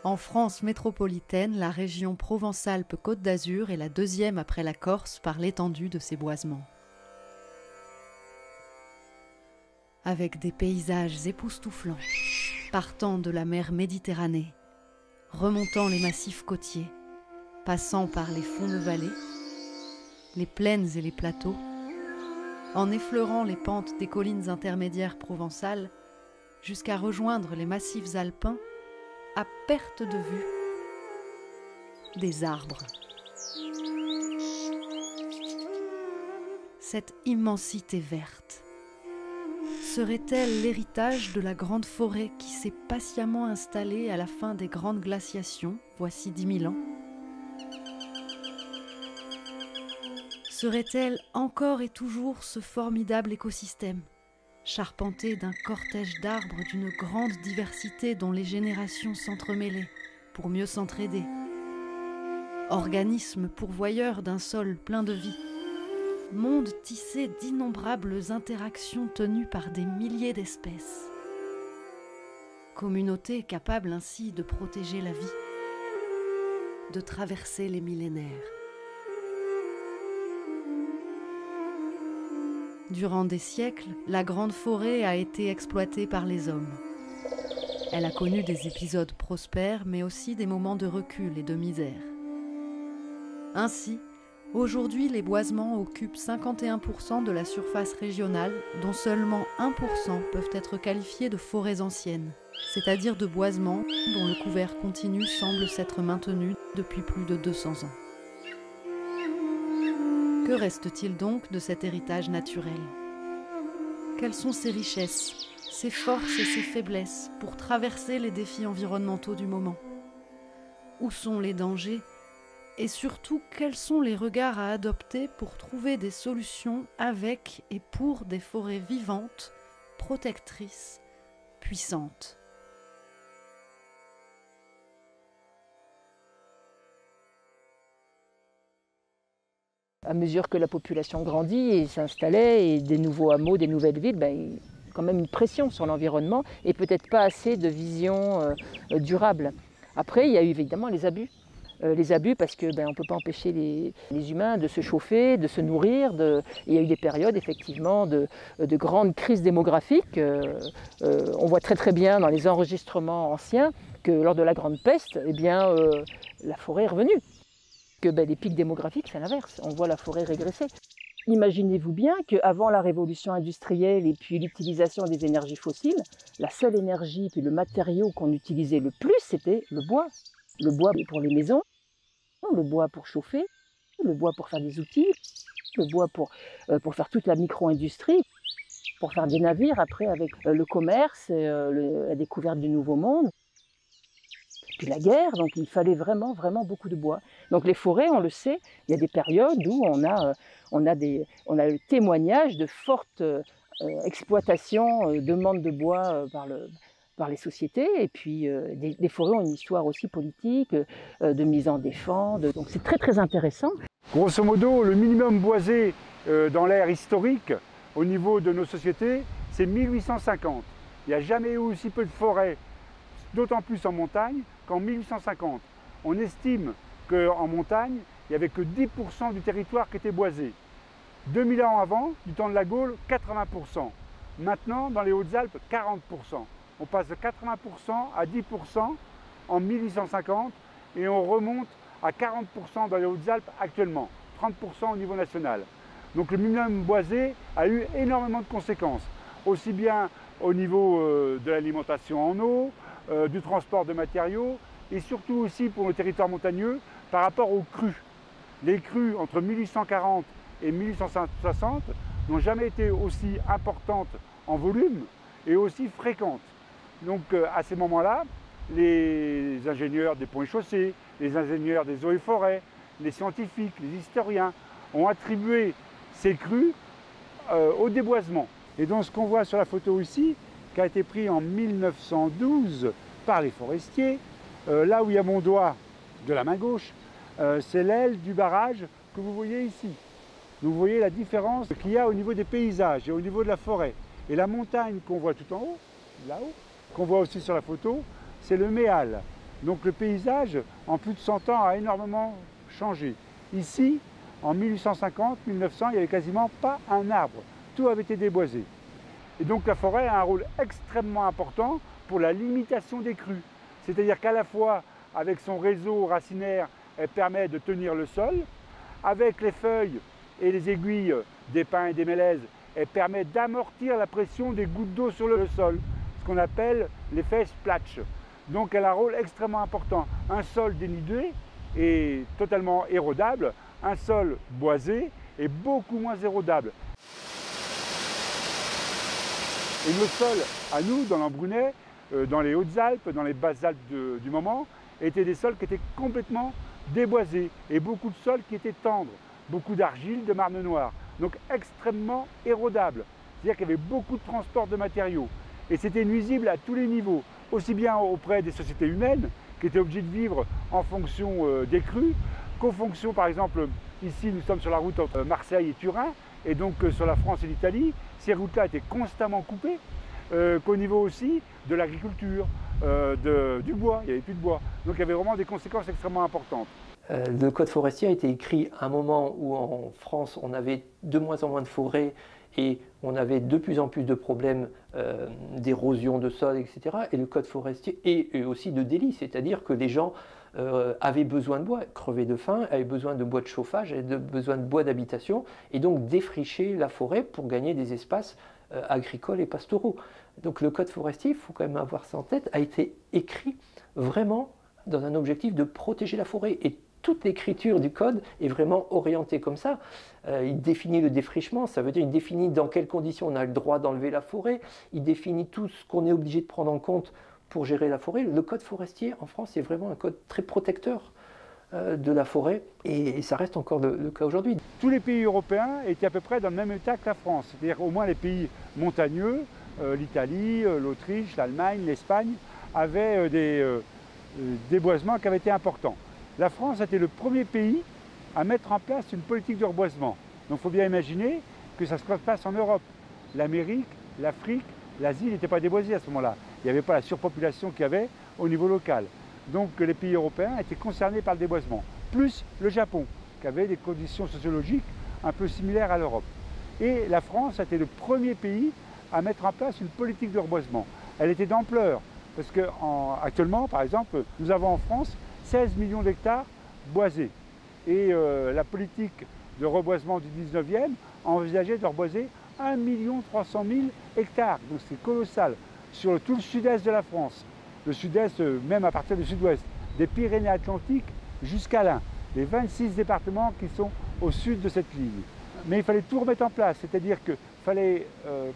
En France métropolitaine, la région Provence-Alpes-Côte d'Azur est la deuxième après la Corse par l'étendue de ses boisements. Avec des paysages époustouflants, partant de la mer Méditerranée, remontant les massifs côtiers, passant par les fonds de vallée, les plaines et les plateaux, en effleurant les pentes des collines intermédiaires provençales, jusqu'à rejoindre les massifs alpins, à perte de vue, des arbres. Cette immensité verte serait-elle l'héritage de la grande forêt qui s'est patiemment installée à la fin des grandes glaciations, voici 10 000 ans? Serait-elle encore et toujours ce formidable écosystème, charpenté d'un cortège d'arbres d'une grande diversité dont les générations s'entremêlaient pour mieux s'entraider? Organisme pourvoyeur d'un sol plein de vie, monde tissé d'innombrables interactions tenues par des milliers d'espèces. Communauté capable ainsi de protéger la vie, de traverser les millénaires. Durant des siècles, la grande forêt a été exploitée par les hommes. Elle a connu des épisodes prospères, mais aussi des moments de recul et de misère. Ainsi, aujourd'hui, les boisements occupent 51% de la surface régionale, dont seulement 1% peuvent être qualifiés de forêts anciennes, c'est-à-dire de boisements dont le couvert continu semble s'être maintenu depuis plus de 200 ans. Que reste-t-il donc de cet héritage naturel? Quelles sont ses richesses, ses forces et ses faiblesses pour traverser les défis environnementaux du moment? Où sont les dangers? Et surtout, quels sont les regards à adopter pour trouver des solutions avec et pour des forêts vivantes, protectrices, puissantes? À mesure que la population grandit et s'installait, et des nouveaux hameaux, des nouvelles villes, il y a quand même une pression sur l'environnement et peut-être pas assez de vision durable. Après, il y a eu évidemment les abus. Les abus parce qu'on ne peut pas empêcher les humains de se chauffer, de se nourrir. Il y a eu des périodes effectivement de grandes crises démographiques. On voit très bien dans les enregistrements anciens que lors de la Grande Peste, la forêt est revenue. Que les pics démographiques, c'est l'inverse, on voit la forêt régresser. Imaginez-vous bien qu'avant la révolution industrielle et puis l'utilisation des énergies fossiles, la seule énergie puis le matériau qu'on utilisait le plus, c'était le bois. Le bois pour les maisons, le bois pour chauffer, le bois pour faire des outils, le bois pour faire toute la micro-industrie, pour faire des navires après avec le commerce, la découverte du Nouveau Monde. Puis la guerre, donc il fallait vraiment beaucoup de bois. Donc les forêts, on le sait, il y a des périodes où on a le témoignage de fortes exploitations, demandes de bois par les sociétés. Et puis les forêts ont une histoire aussi politique, de mise en défense. Donc c'est très intéressant. Grosso modo, le minimum boisé dans l'ère historique au niveau de nos sociétés, c'est 1850. Il n'y a jamais eu aussi peu de forêts, d'autant plus en montagne, qu'en 1850. On estime qu'en montagne, il n'y avait que 10% du territoire qui était boisé. 2000 ans avant, du temps de la Gaule, 80%. Maintenant, dans les Hautes-Alpes, 40%. On passe de 80% à 10% en 1850 et on remonte à 40% dans les Hautes-Alpes actuellement, 30% au niveau national. Donc le minimum boisé a eu énormément de conséquences, aussi bien au niveau de l'alimentation en eau, du transport de matériaux et surtout aussi pour le territoire montagneux par rapport aux crues. Les crues entre 1840 et 1860 n'ont jamais été aussi importantes en volume et aussi fréquentes. Donc à ces moments-là, les ingénieurs des ponts et chaussées, les ingénieurs des eaux et forêts, les scientifiques, les historiens ont attribué ces crues au déboisement. Et donc ce qu'on voit sur la photo ici, qui a été pris en 1912 par les forestiers. Là où il y a mon doigt de la main gauche, c'est l'aile du barrage que vous voyez ici. Donc vous voyez la différence qu'il y a au niveau des paysages et au niveau de la forêt. Et la montagne qu'on voit tout en haut, là-haut, qu'on voit aussi sur la photo, c'est le Méal. Donc le paysage, en plus de 100 ans, a énormément changé. Ici, en 1850, 1900, il n'y avait quasiment pas un arbre. Tout avait été déboisé. Et donc la forêt a un rôle extrêmement important pour la limitation des crues. C'est-à-dire qu'à la fois, avec son réseau racinaire, elle permet de tenir le sol. Avec les feuilles et les aiguilles des pins et des mélèzes, elle permet d'amortir la pression des gouttes d'eau sur le sol, ce qu'on appelle l'effet splatch. Donc elle a un rôle extrêmement important. Un sol dénudé est totalement érodable, un sol boisé est beaucoup moins érodable. Et nos sols, à nous, dans l'Embrunais, dans les Hautes-Alpes, dans les Basses-Alpes du moment, étaient des sols qui étaient complètement déboisés et beaucoup de sols qui étaient tendres, beaucoup d'argile, de marne noire, donc extrêmement érodables. C'est-à-dire qu'il y avait beaucoup de transport de matériaux et c'était nuisible à tous les niveaux, aussi bien auprès des sociétés humaines qui étaient obligées de vivre en fonction des crues, qu'en fonction, par exemple, ici nous sommes sur la route entre Marseille et Turin, et donc sur la France et l'Italie, ces routes-là étaient constamment coupées, qu'au niveau aussi de l'agriculture, du bois, il n'y avait plus de bois. Donc il y avait vraiment des conséquences extrêmement importantes. Le code forestier a été écrit à un moment où en France on avait de moins en moins de forêts et on avait de plus en plus de problèmes d'érosion de sol, etc. Et le code forestier et aussi de délit, c'est-à-dire que les gens avaient besoin de bois, crevaient de faim, avaient besoin de bois de chauffage, avaient besoin de bois d'habitation, et donc défricher la forêt pour gagner des espaces agricoles et pastoraux. Donc le code forestier, il faut quand même avoir ça en tête, a été écrit vraiment dans un objectif de protéger la forêt. Et toute l'écriture du code est vraiment orientée comme ça. Il définit le défrichement, ça veut dire il définit dans quelles conditions on a le droit d'enlever la forêt, il définit tout ce qu'on est obligé de prendre en compte pour gérer la forêt. Le code forestier en France est vraiment un code très protecteur de la forêt et ça reste encore le cas aujourd'hui. Tous les pays européens étaient à peu près dans le même état que la France, c'est-à-dire au moins les pays montagneux, l'Italie, l'Autriche, l'Allemagne, l'Espagne, avaient des déboisements qui avaient été importants. La France a été le premier pays à mettre en place une politique de reboisement. Donc il faut bien imaginer que ça se passe en Europe. L'Amérique, l'Afrique, l'Asie n'étaient pas déboisés à ce moment-là. Il n'y avait pas la surpopulation qu'il y avait au niveau local. Donc les pays européens étaient concernés par le déboisement. Plus le Japon, qui avait des conditions sociologiques un peu similaires à l'Europe. Et la France a été le premier pays à mettre en place une politique de reboisement. Elle était d'ampleur, parce qu'actuellement, par exemple, nous avons en France 16 millions d'hectares boisés. Et la politique de reboisement du 19e envisageait de reboiser 1 300 000 hectares. Donc c'est colossal. Sur tout le sud-est de la France, le sud-est même à partir du sud-ouest, des Pyrénées-Atlantiques jusqu'à l'Ain, les 26 départements qui sont au sud de cette ligne. Mais il fallait tout remettre en place, c'est-à-dire qu'il fallait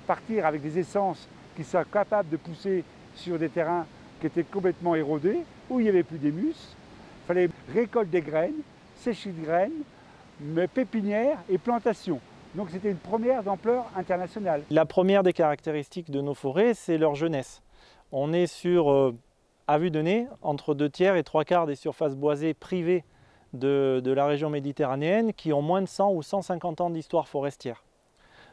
partir avec des essences qui soient capables de pousser sur des terrains qui étaient complètement érodés, où il n'y avait plus d'humus. Il fallait récolte des graines, sécher de graines, mais pépinière et plantation. Donc c'était une première d'ampleur internationale. La première des caractéristiques de nos forêts, c'est leur jeunesse. On est sur, à vue de nez, entre 2/3 et 3/4 des surfaces boisées privées de la région méditerranéenne qui ont moins de 100 ou 150 ans d'histoire forestière.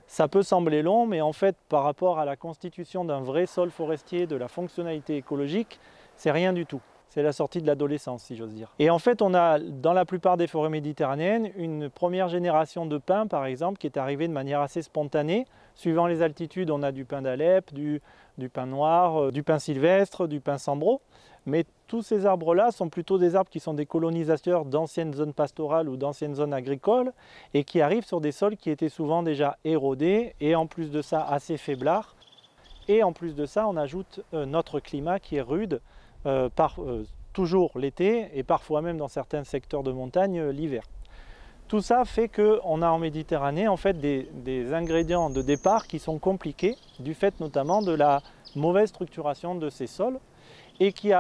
Ça peut sembler long, mais en fait, par rapport à la constitution d'un vrai sol forestier, de la fonctionnalité écologique, c'est rien du tout. C'est la sortie de l'adolescence, si j'ose dire. Et en fait, on a, dans la plupart des forêts méditerranéennes, une première génération de pins, par exemple, qui est arrivée de manière assez spontanée. Suivant les altitudes, on a du pin d'Alep, du pin noir, du pin sylvestre, du pin sambro. Mais tous ces arbres-là sont plutôt des arbres qui sont des colonisateurs d'anciennes zones pastorales ou d'anciennes zones agricoles et qui arrivent sur des sols qui étaient souvent déjà érodés et en plus de ça assez faiblards. Et en plus de ça, on ajoute notre climat qui est rude, toujours l'été et parfois même dans certains secteurs de montagne l'hiver. Tout ça fait qu'on a en Méditerranée en fait des ingrédients de départ qui sont compliqués du fait notamment de la mauvaise structuration de ces sols et qui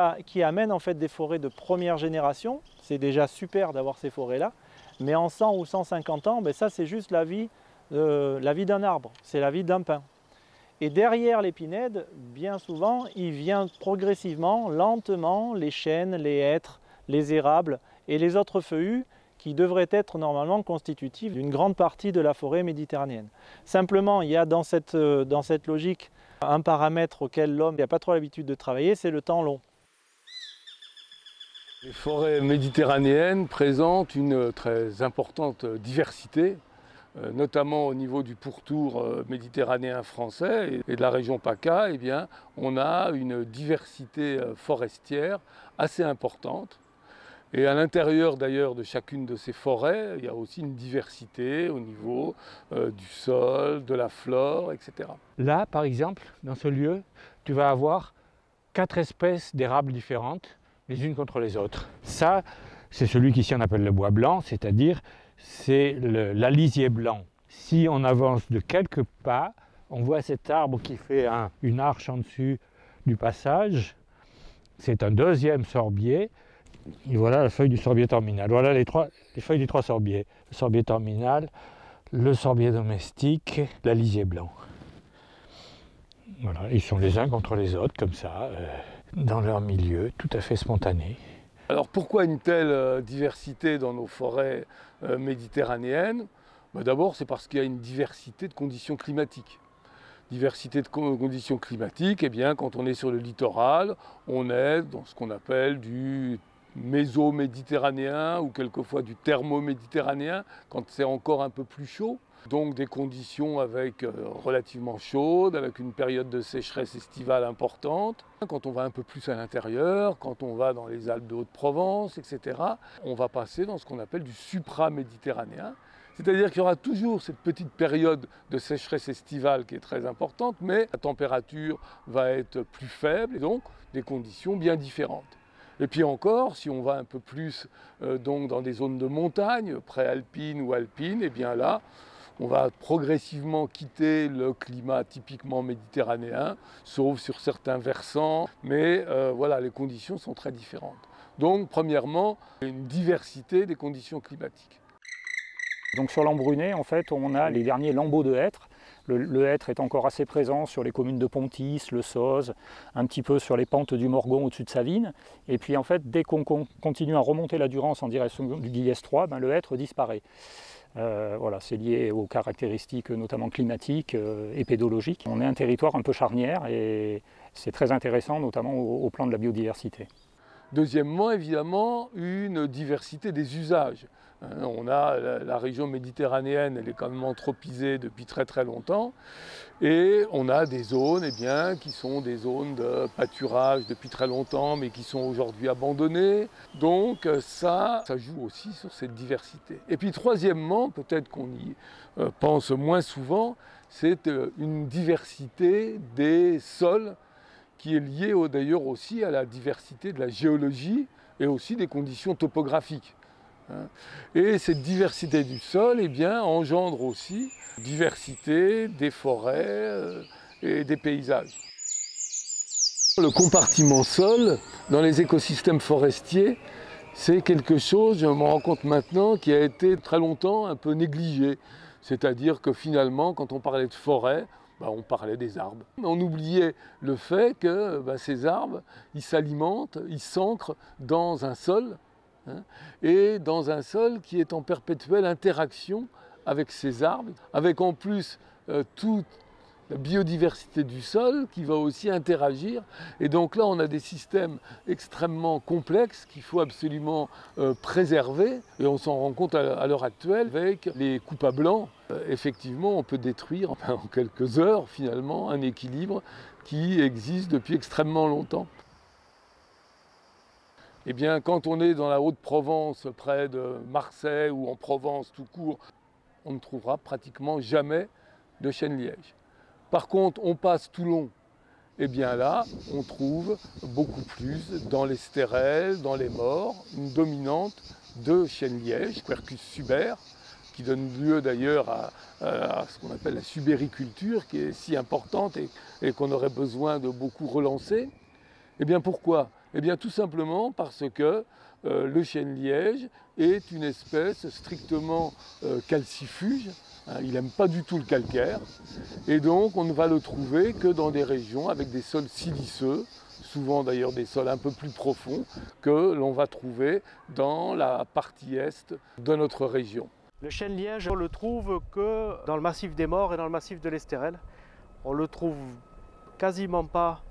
amènent en fait des forêts de première génération. C'est déjà super d'avoir ces forêts-là, mais en 100 ou 150 ans, ça c'est juste la vie d'un arbre, c'est la vie d'un pin. Et derrière l'épinède, bien souvent, il vient progressivement, lentement, les chênes, les hêtres, les érables et les autres feuillus qui devraient être normalement constitutifs d'une grande partie de la forêt méditerranéenne. Simplement, il y a dans cette logique un paramètre auquel l'homme n'a pas trop l'habitude de travailler, c'est le temps long. Les forêts méditerranéennes présentent une très importante diversité, notamment au niveau du pourtour méditerranéen français et de la région PACA. Eh bien, on a une diversité forestière assez importante. Et à l'intérieur d'ailleurs de chacune de ces forêts, il y a aussi une diversité au niveau du sol, de la flore, etc. Là, par exemple, dans ce lieu, tu vas avoir 4 espèces d'érables différentes, les unes contre les autres. Ça, c'est celui qu'ici on appelle le bois blanc, c'est-à-dire c'est l'alisier blanc. Si on avance de quelques pas, on voit cet arbre qui fait une arche en dessus du passage. C'est un deuxième sorbier. Et voilà la feuille du sorbier terminal. Voilà les feuilles des 3 sorbiers. Le sorbier terminal, le sorbier domestique, l'alisier blanc. Voilà, ils sont les uns contre les autres, comme ça, dans leur milieu, tout à fait spontané. Alors pourquoi une telle diversité dans nos forêts méditerranéennes? D'abord, c'est parce qu'il y a une diversité de conditions climatiques. Diversité de conditions climatiques, eh bien, quand on est sur le littoral, on est dans ce qu'on appelle du méso-méditerranéen ou quelquefois du thermo-méditerranéen, quand c'est encore un peu plus chaud. Donc des conditions relativement chaudes, avec une période de sécheresse estivale importante. Quand on va un peu plus à l'intérieur, quand on va dans les Alpes de Haute-Provence, etc., on va passer dans ce qu'on appelle du supra-méditerranéen. C'est-à-dire qu'il y aura toujours cette petite période de sécheresse estivale qui est très importante, mais la température va être plus faible et donc des conditions bien différentes. Et puis encore, si on va un peu plus donc dans des zones de montagne, préalpines ou alpines, et bien là, on va progressivement quitter le climat typiquement méditerranéen, sauf sur certains versants, mais voilà, les conditions sont très différentes. Donc, premièrement, une diversité des conditions climatiques. Donc sur l'Embrunet, en fait, on a les derniers lambeaux de hêtre. Le hêtre est encore assez présent sur les communes de Pontis, le Soz, un petit peu sur les pentes du Morgon au-dessus de Savines. Et puis en fait, dès qu'on continue à remonter la Durance en direction du Guillès 3, le hêtre disparaît. Voilà, c'est lié aux caractéristiques notamment climatiques et pédologiques. On est un territoire un peu charnière et c'est très intéressant, notamment au plan de la biodiversité. Deuxièmement, évidemment, une diversité des usages. On a la région méditerranéenne, elle est quand même anthropisée depuis très très longtemps. Et on a des zones qui sont des zones de pâturage depuis très longtemps, mais qui sont aujourd'hui abandonnées. Donc ça joue aussi sur cette diversité. Et puis troisièmement, peut-être qu'on y pense moins souvent, c'est une diversité des sols qui est liée d'ailleurs aussi à la diversité de la géologie et aussi des conditions topographiques. Et cette diversité du sol engendre aussi diversité des forêts et des paysages. Le compartiment sol dans les écosystèmes forestiers, c'est quelque chose, je me rends compte maintenant, qui a été très longtemps un peu négligé. C'est-à-dire que finalement, quand on parlait de forêt, on parlait des arbres. On oubliait le fait que ces arbres, ils s'alimentent, ils s'ancrent dans un sol, et dans un sol qui est en perpétuelle interaction avec ces arbres, avec en plus toute la biodiversité du sol qui va aussi interagir. Et donc là, on a des systèmes extrêmement complexes qu'il faut absolument préserver. Et on s'en rend compte à l'heure actuelle avec les coupes à blanc. Effectivement, on peut détruire en quelques heures, finalement, un équilibre qui existe depuis extrêmement longtemps. Eh bien, quand on est dans la Haute-Provence, près de Marseille ou en Provence tout court, on ne trouvera pratiquement jamais de chêne-liège. Par contre, on passe Toulon, et bien là, on trouve beaucoup plus dans les stérels, dans les morts, une dominante de chêne-liège, Quercus suber, qui donne lieu d'ailleurs à ce qu'on appelle la subériculture, qui est si importante et qu'on aurait besoin de beaucoup relancer. Eh bien pourquoi ? Eh bien tout simplement parce que le chêne-liège est une espèce strictement calcifuge. Il n'aime pas du tout le calcaire. Et donc on ne va le trouver que dans des régions avec des sols siliceux, souvent d'ailleurs des sols un peu plus profonds, que l'on va trouver dans la partie est de notre région. Le chêne-liège, on le trouve que dans le massif des Maures et dans le massif de l'Estérel. On le trouve quasiment pas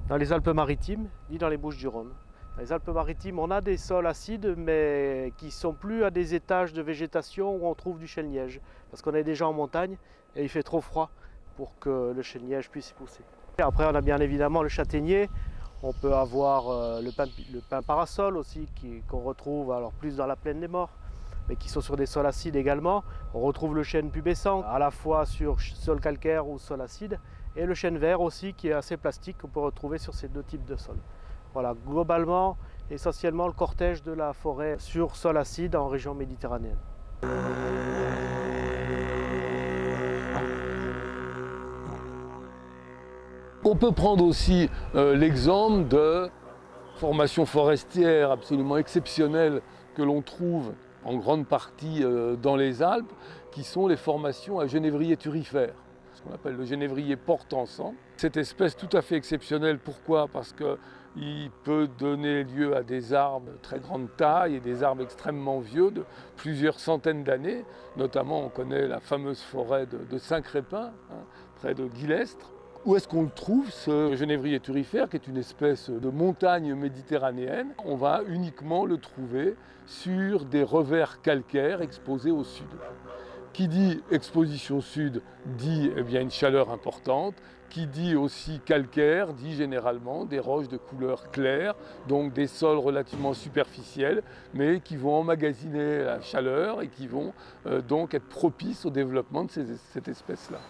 dans les Alpes-Maritimes ni dans les Bouches-du-Rhône. Dans les Alpes-Maritimes, on a des sols acides, mais qui ne sont plus à des étages de végétation où on trouve du chêne-liège. Parce qu'on est déjà en montagne et il fait trop froid pour que le chêne-liège puisse y pousser. Et après, on a bien évidemment le châtaignier. On peut avoir le pin parasol aussi, qu'on retrouve alors plus dans la plaine des Morts, mais qui sont sur des sols acides également. On retrouve le chêne pubescent, à la fois sur sol calcaire ou sol acide, et le chêne vert aussi, qui est assez plastique, qu'on peut retrouver sur ces deux types de sols. Voilà, globalement, essentiellement le cortège de la forêt sur sol acide en région méditerranéenne. On peut prendre aussi l'exemple de formations forestières absolument exceptionnelles que l'on trouve en grande partie dans les Alpes, qui sont les formations à genévrier turifère, ce qu'on appelle le genévrier porte-encens. Cette espèce tout à fait exceptionnelle, pourquoi? Parce qu'il peut donner lieu à des arbres de très grande taille et des arbres extrêmement vieux de plusieurs centaines d'années. Notamment, on connaît la fameuse forêt de Saint-Crépin, près de Guillestre. Où est-ce qu'on le trouve, ce genévrier turifère, qui est une espèce de montagne méditerranéenne? On va uniquement le trouver sur des revers calcaires exposés au sud. Qui dit exposition sud dit bien une chaleur importante. Qui dit aussi calcaire dit généralement des roches de couleur claire, donc des sols relativement superficiels, mais qui vont emmagasiner la chaleur et qui vont donc être propices au développement de cette espèce-là.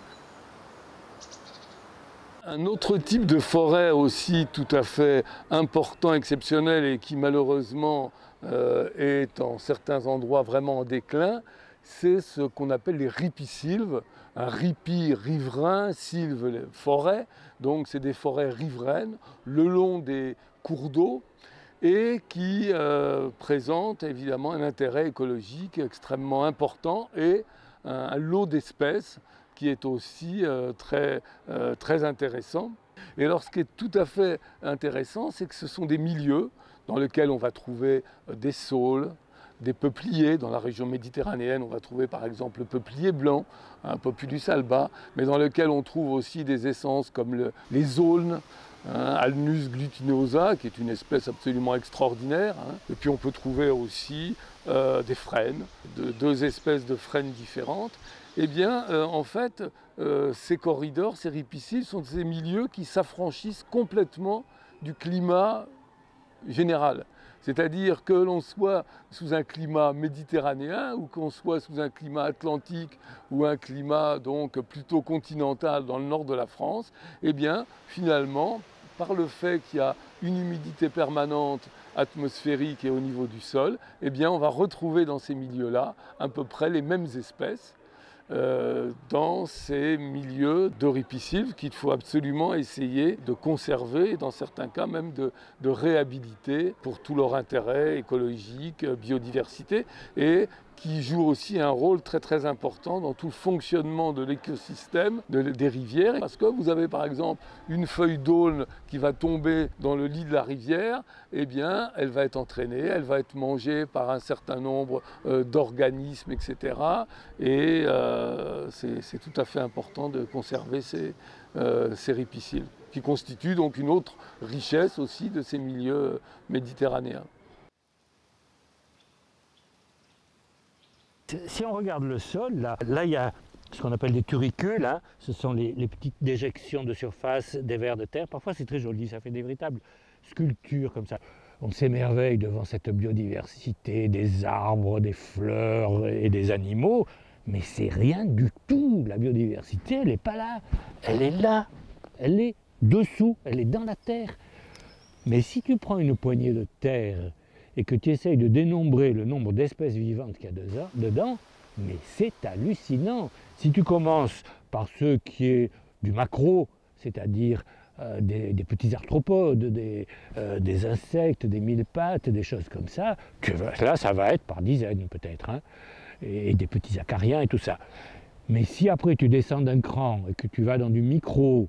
Un autre type de forêt aussi tout à fait important, exceptionnel et qui malheureusement est en certains endroits vraiment en déclin, c'est ce qu'on appelle les ripisylves. Un ripi riverain, sylve, forêt, donc c'est des forêts riveraines le long des cours d'eau et qui présentent évidemment un intérêt écologique extrêmement important et un lot d'espèces qui est aussi très intéressant. Et alors ce qui est tout à fait intéressant, c'est que ce sont des milieux dans lesquels on va trouver des saules, des peupliers. Dans la région méditerranéenne, on va trouver par exemple le peuplier blanc, Populus alba, mais dans lequel on trouve aussi des essences comme les aulnes, Alnus glutinosa, qui est une espèce absolument extraordinaire. Et puis on peut trouver aussi des frênes, deux espèces de frênes différentes. Eh bien, en fait, ces corridors, ces ripisylves, sont ces milieux qui s'affranchissent complètement du climat général. C'est-à-dire que l'on soit sous un climat méditerranéen ou qu'on soit sous un climat atlantique ou un climat donc plutôt continental dans le nord de la France, eh bien, finalement, par le fait qu'il y a une humidité permanente atmosphérique et au niveau du sol, eh bien, on va retrouver dans ces milieux-là à peu près les mêmes espèces dans ces milieux de ripisylves qu'il faut absolument essayer de conserver et dans certains cas même de réhabiliter pour tout leur intérêt écologique, biodiversité et qui jouent aussi un rôle très important dans tout le fonctionnement de l'écosystème des rivières. Parce que vous avez par exemple une feuille d'aulne qui va tomber dans le lit de la rivière, eh bien elle va être entraînée, elle va être mangée par un certain nombre d'organismes, etc. Et c'est tout à fait important de conserver ces ripisylves, qui constituent donc une autre richesse aussi de ces milieux méditerranéens. Si on regarde le sol, là il y a ce qu'on appelle des turicules, ce sont les petites déjections de surface des vers de terre. Parfois c'est très joli, ça fait des véritables sculptures comme ça. On s'émerveille devant cette biodiversité, des arbres, des fleurs et des animaux, mais c'est rien du tout. La biodiversité, elle n'est pas là, elle est là, elle est dessous, elle est dans la terre. Mais si tu prends une poignée de terre et que tu essayes de dénombrer le nombre d'espèces vivantes qu'il y a dedans, mais c'est hallucinant. Si tu commences par ce qui est du macro, c'est-à-dire des petits arthropodes, des insectes, des mille-pattes, des choses comme ça, là ça va être par dizaines peut-être, et des petits acariens et tout ça. Mais si après tu descends d'un cran et que tu vas dans du micro,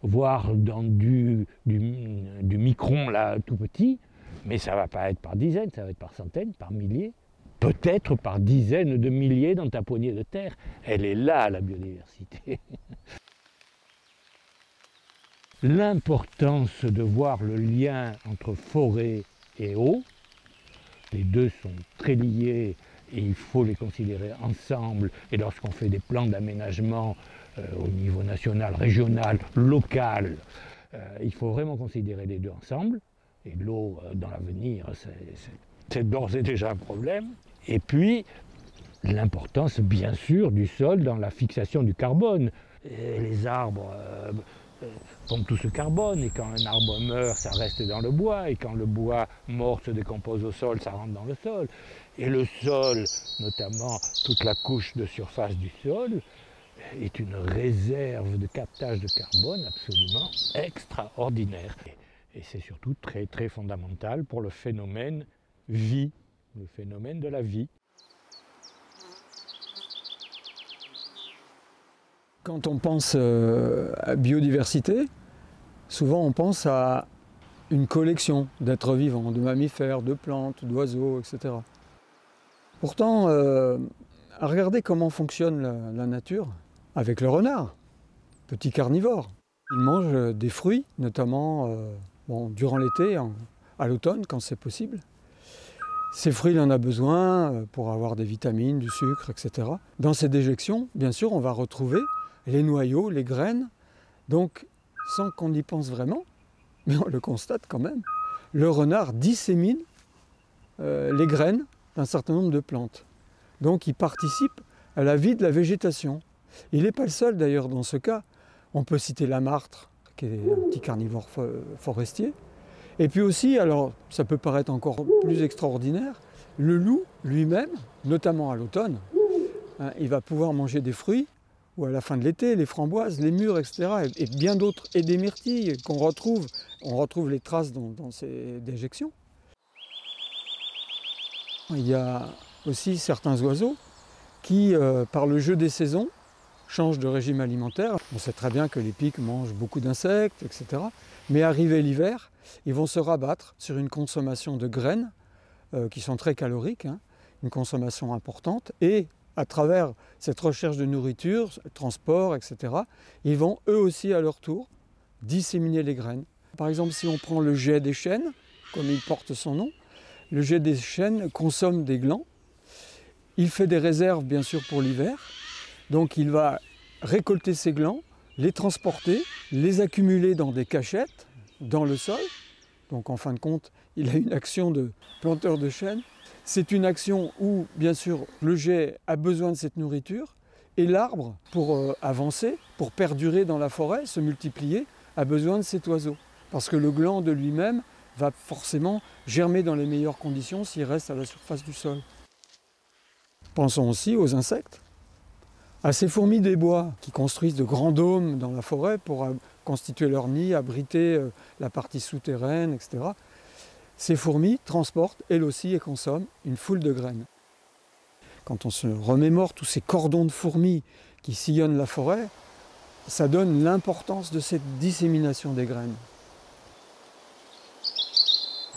voire dans du micron là tout petit, mais ça ne va pas être par dizaines, ça va être par centaines, par milliers, peut-être par dizaines de milliers dans ta poignée de terre. Elle est là, la biodiversité. L'importance de voir le lien entre forêt et eau. Les deux sont très liés et il faut les considérer ensemble. Et lorsqu'on fait des plans d'aménagement au niveau national, régional, local, il faut vraiment considérer les deux ensemble. Et l'eau, dans l'avenir, c'est d'ores et déjà un problème. Et puis, l'importance, bien sûr, du sol dans la fixation du carbone. Et les arbres pompent tout ce carbone, et quand un arbre meurt, ça reste dans le bois, et quand le bois mort se décompose au sol, ça rentre dans le sol. Et le sol, notamment toute la couche de surface du sol, est une réserve de captage de carbone absolument extraordinaire. Et c'est surtout très très fondamental pour le phénomène vie, le phénomène de la vie. Quand on pense à biodiversité, souvent on pense à une collection d'êtres vivants, de mammifères, de plantes, d'oiseaux, etc. Pourtant, à regarder comment fonctionne la nature avec le renard, petit carnivore. Il mange des fruits, notamment durant l'été, à l'automne quand c'est possible. Ces fruits, il en a besoin pour avoir des vitamines, du sucre, etc. Dans ces déjections, bien sûr, on va retrouver les noyaux, les graines. Donc, sans qu'on y pense vraiment, mais on le constate quand même, le renard dissémine les graines d'un certain nombre de plantes. Donc, il participe à la vie de la végétation. Il n'est pas le seul d'ailleurs dans ce cas. On peut citer la martre, qui est un petit carnivore forestier. Et puis aussi, alors ça peut paraître encore plus extraordinaire, le loup lui-même, notamment à l'automne, il va pouvoir manger des fruits, ou à la fin de l'été, les framboises, les mûres, etc. Et bien d'autres, et des myrtilles qu'on retrouve. On retrouve les traces dans ces déjections. Il y a aussi certains oiseaux qui, par le jeu des saisons, changent de régime alimentaire. On sait très bien que les pics mangent beaucoup d'insectes, etc. Mais arrivé l'hiver, ils vont se rabattre sur une consommation de graines qui sont très caloriques, une consommation importante. Et à travers cette recherche de nourriture, transport, etc., ils vont eux aussi à leur tour disséminer les graines. Par exemple, si on prend le geais des chênes, comme il porte son nom, le geais des chênes consomme des glands. Il fait des réserves bien sûr pour l'hiver. Donc il va récolter ces glands, les transporter, les accumuler dans des cachettes, dans le sol. Donc en fin de compte, il a une action de planteur de chêne. C'est une action où, bien sûr, le geais a besoin de cette nourriture et l'arbre, pour avancer, pour perdurer dans la forêt, se multiplier, a besoin de cet oiseau. Parce que le gland de lui-même va forcément germer dans les meilleures conditions s'il reste à la surface du sol. Pensons aussi aux insectes, à ces fourmis des bois qui construisent de grands dômes dans la forêt pour constituer leur nid, abriter la partie souterraine, etc. Ces fourmis transportent, elles aussi, et consomment une foule de graines. Quand on se remémore tous ces cordons de fourmis qui sillonnent la forêt, ça donne l'importance de cette dissémination des graines.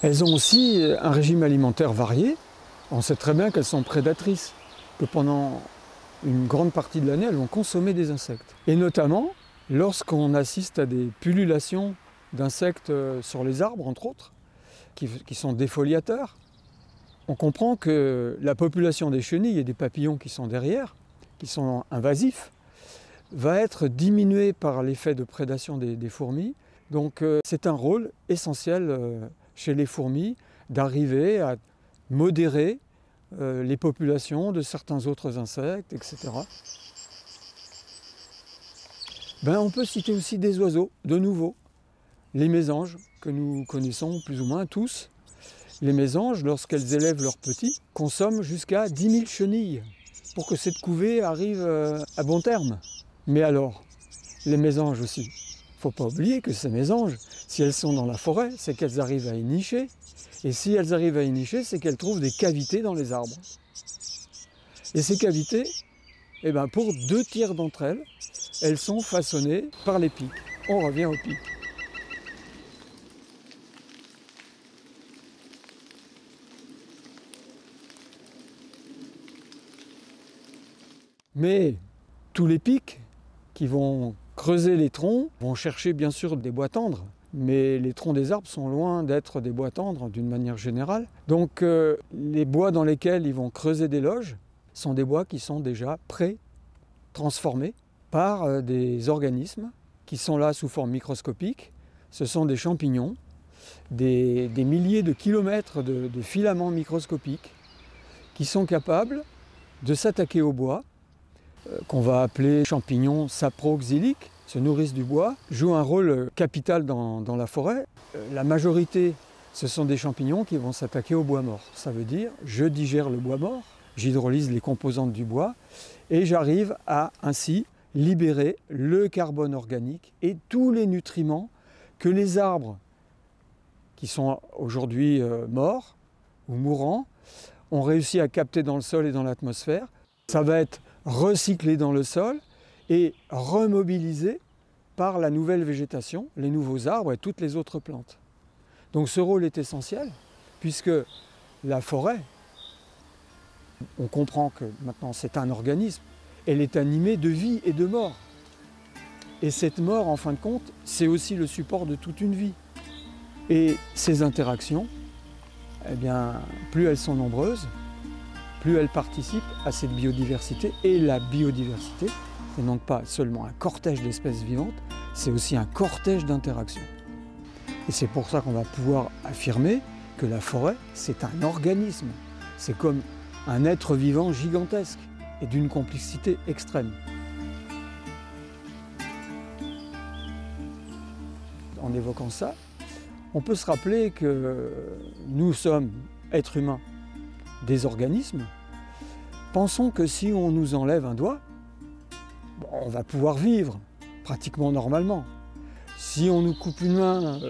Elles ont aussi un régime alimentaire varié. On sait très bien qu'elles sont prédatrices, que pendant une grande partie de l'année, elles vont consommer des insectes. Et notamment, lorsqu'on assiste à des pullulations d'insectes sur les arbres, entre autres, qui sont défoliateurs, on comprend que la population des chenilles et des papillons qui sont derrière, qui sont invasifs, va être diminuée par l'effet de prédation des fourmis. Donc c'est un rôle essentiel chez les fourmis d'arriver à modérer les populations de certains autres insectes, etc. On peut citer aussi des oiseaux, de nouveau, les mésanges, que nous connaissons plus ou moins tous. Les mésanges, lorsqu'elles élèvent leurs petits, consomment jusqu'à 10 000 chenilles pour que cette couvée arrive à bon terme. Mais alors, les mésanges aussi, il ne faut pas oublier que ces mésanges, si elles sont dans la forêt, c'est qu'elles arrivent à y nicher. Et si elles arrivent à y nicher, c'est qu'elles trouvent des cavités dans les arbres. Et ces cavités, pour 2 tiers d'entre elles, elles sont façonnées par les pics. On revient aux pics. Mais tous les pics qui vont creuser les troncs vont chercher bien sûr des bois tendres. mais les troncs des arbres sont loin d'être des bois tendres d'une manière générale. Donc les bois dans lesquels ils vont creuser des loges sont des bois qui sont déjà pré-transformés par des organismes qui sont là sous forme microscopique. Ce sont des champignons, des milliers de kilomètres de filaments microscopiques qui sont capables de s'attaquer au bois, qu'on va appeler champignons saproxyliques, se nourrissent du bois, jouent un rôle capital dans la forêt. La majorité, ce sont des champignons qui vont s'attaquer au bois mort. Ça veut dire, je digère le bois mort, j'hydrolyse les composantes du bois et j'arrive à ainsi libérer le carbone organique et tous les nutriments que les arbres qui sont aujourd'hui morts ou mourants ont réussi à capter dans le sol et dans l'atmosphère. Ça va être recyclé dans le sol et remobilisé par la nouvelle végétation, les nouveaux arbres et toutes les autres plantes. Donc ce rôle est essentiel puisque la forêt, on comprend que maintenant c'est un organisme, elle est animée de vie et de mort. Et cette mort, en fin de compte, c'est aussi le support de toute une vie. Et ces interactions, eh bien, plus elles sont nombreuses, plus elles participent à cette biodiversité. Et la biodiversité, c'est donc pas seulement un cortège d'espèces vivantes, c'est aussi un cortège d'interactions. Et c'est pour ça qu'on va pouvoir affirmer que la forêt, c'est un organisme. C'est comme un être vivant gigantesque et d'une complexité extrême. En évoquant ça, on peut se rappeler que nous sommes, êtres humains, des organismes. Pensons que si on nous enlève un doigt, on va pouvoir vivre pratiquement normalement. Si on nous coupe une main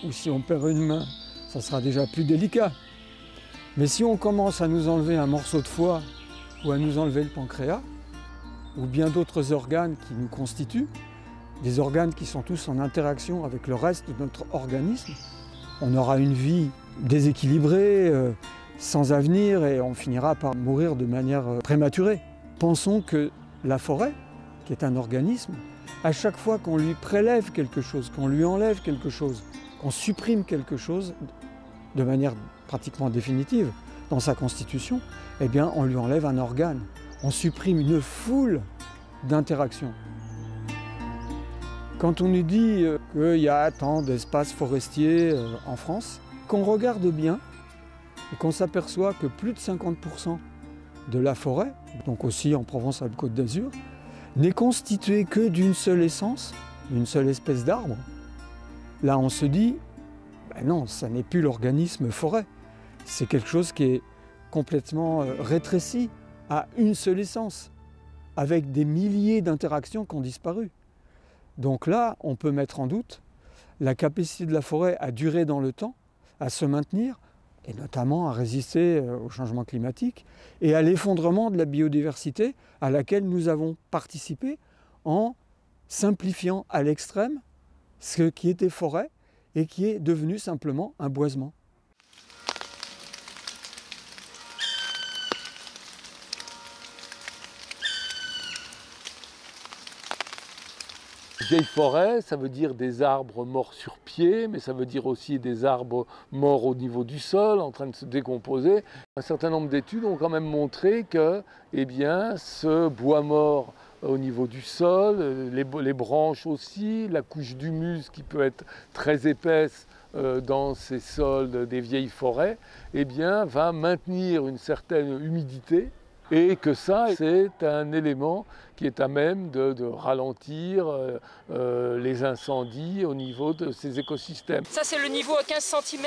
ou si on perd une main, ça sera déjà plus délicat. Mais si on commence à nous enlever un morceau de foie ou à nous enlever le pancréas, ou bien d'autres organes qui nous constituent, des organes qui sont tous en interaction avec le reste de notre organisme, on aura une vie déséquilibrée, sans avenir, et on finira par mourir de manière prématurée. Pensons que la forêt, qui est un organisme, à chaque fois qu'on lui prélève quelque chose, qu'on lui enlève quelque chose, qu'on supprime quelque chose de manière pratiquement définitive dans sa constitution, eh bien on lui enlève un organe. On supprime une foule d'interactions. Quand on nous dit qu'il y a tant d'espaces forestiers en France, qu'on regarde bien et qu'on s'aperçoit que plus de 50% de la forêt, donc aussi en Provence-Alpes-Côte d'Azur, n'est constituée que d'une seule essence, d'une seule espèce d'arbre, là on se dit, ben non, ça n'est plus l'organisme forêt. C'est quelque chose qui est complètement rétréci à une seule essence, avec des milliers d'interactions qui ont disparu. Donc là, on peut mettre en doute la capacité de la forêt à durer dans le temps, à se maintenir, et notamment à résister au changement climatique et à l'effondrement de la biodiversité à laquelle nous avons participé en simplifiant à l'extrême ce qui était forêt et qui est devenu simplement un boisement. Vieille forêt, ça veut dire des arbres morts sur pied, mais ça veut dire aussi des arbres morts au niveau du sol, en train de se décomposer. Un certain nombre d'études ont quand même montré que ce bois mort au niveau du sol, les branches aussi, la couche d'humus qui peut être très épaisse dans ces sols des vieilles forêts, va maintenir une certaine humidité. Et que ça, c'est un élément qui est à même de ralentir les incendies au niveau de ces écosystèmes. Ça, c'est le niveau à 15 cm.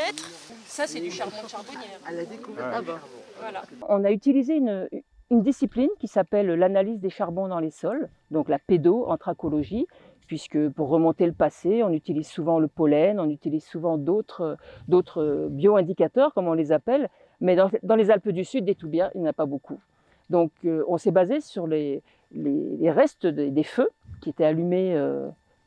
Ça, c'est du charbon de charbonnière. À la découverte. Ah bon. Voilà. On a utilisé une discipline qui s'appelle l'analyse des charbons dans les sols, donc la pédoanthracologie, puisque pour remonter le passé, on utilise souvent le pollen, on utilise souvent d'autres bioindicateurs, comme on les appelle, mais dans les Alpes du Sud, des toubias, il n'y en a pas beaucoup. Donc on s'est basé sur les restes des feux qui étaient allumés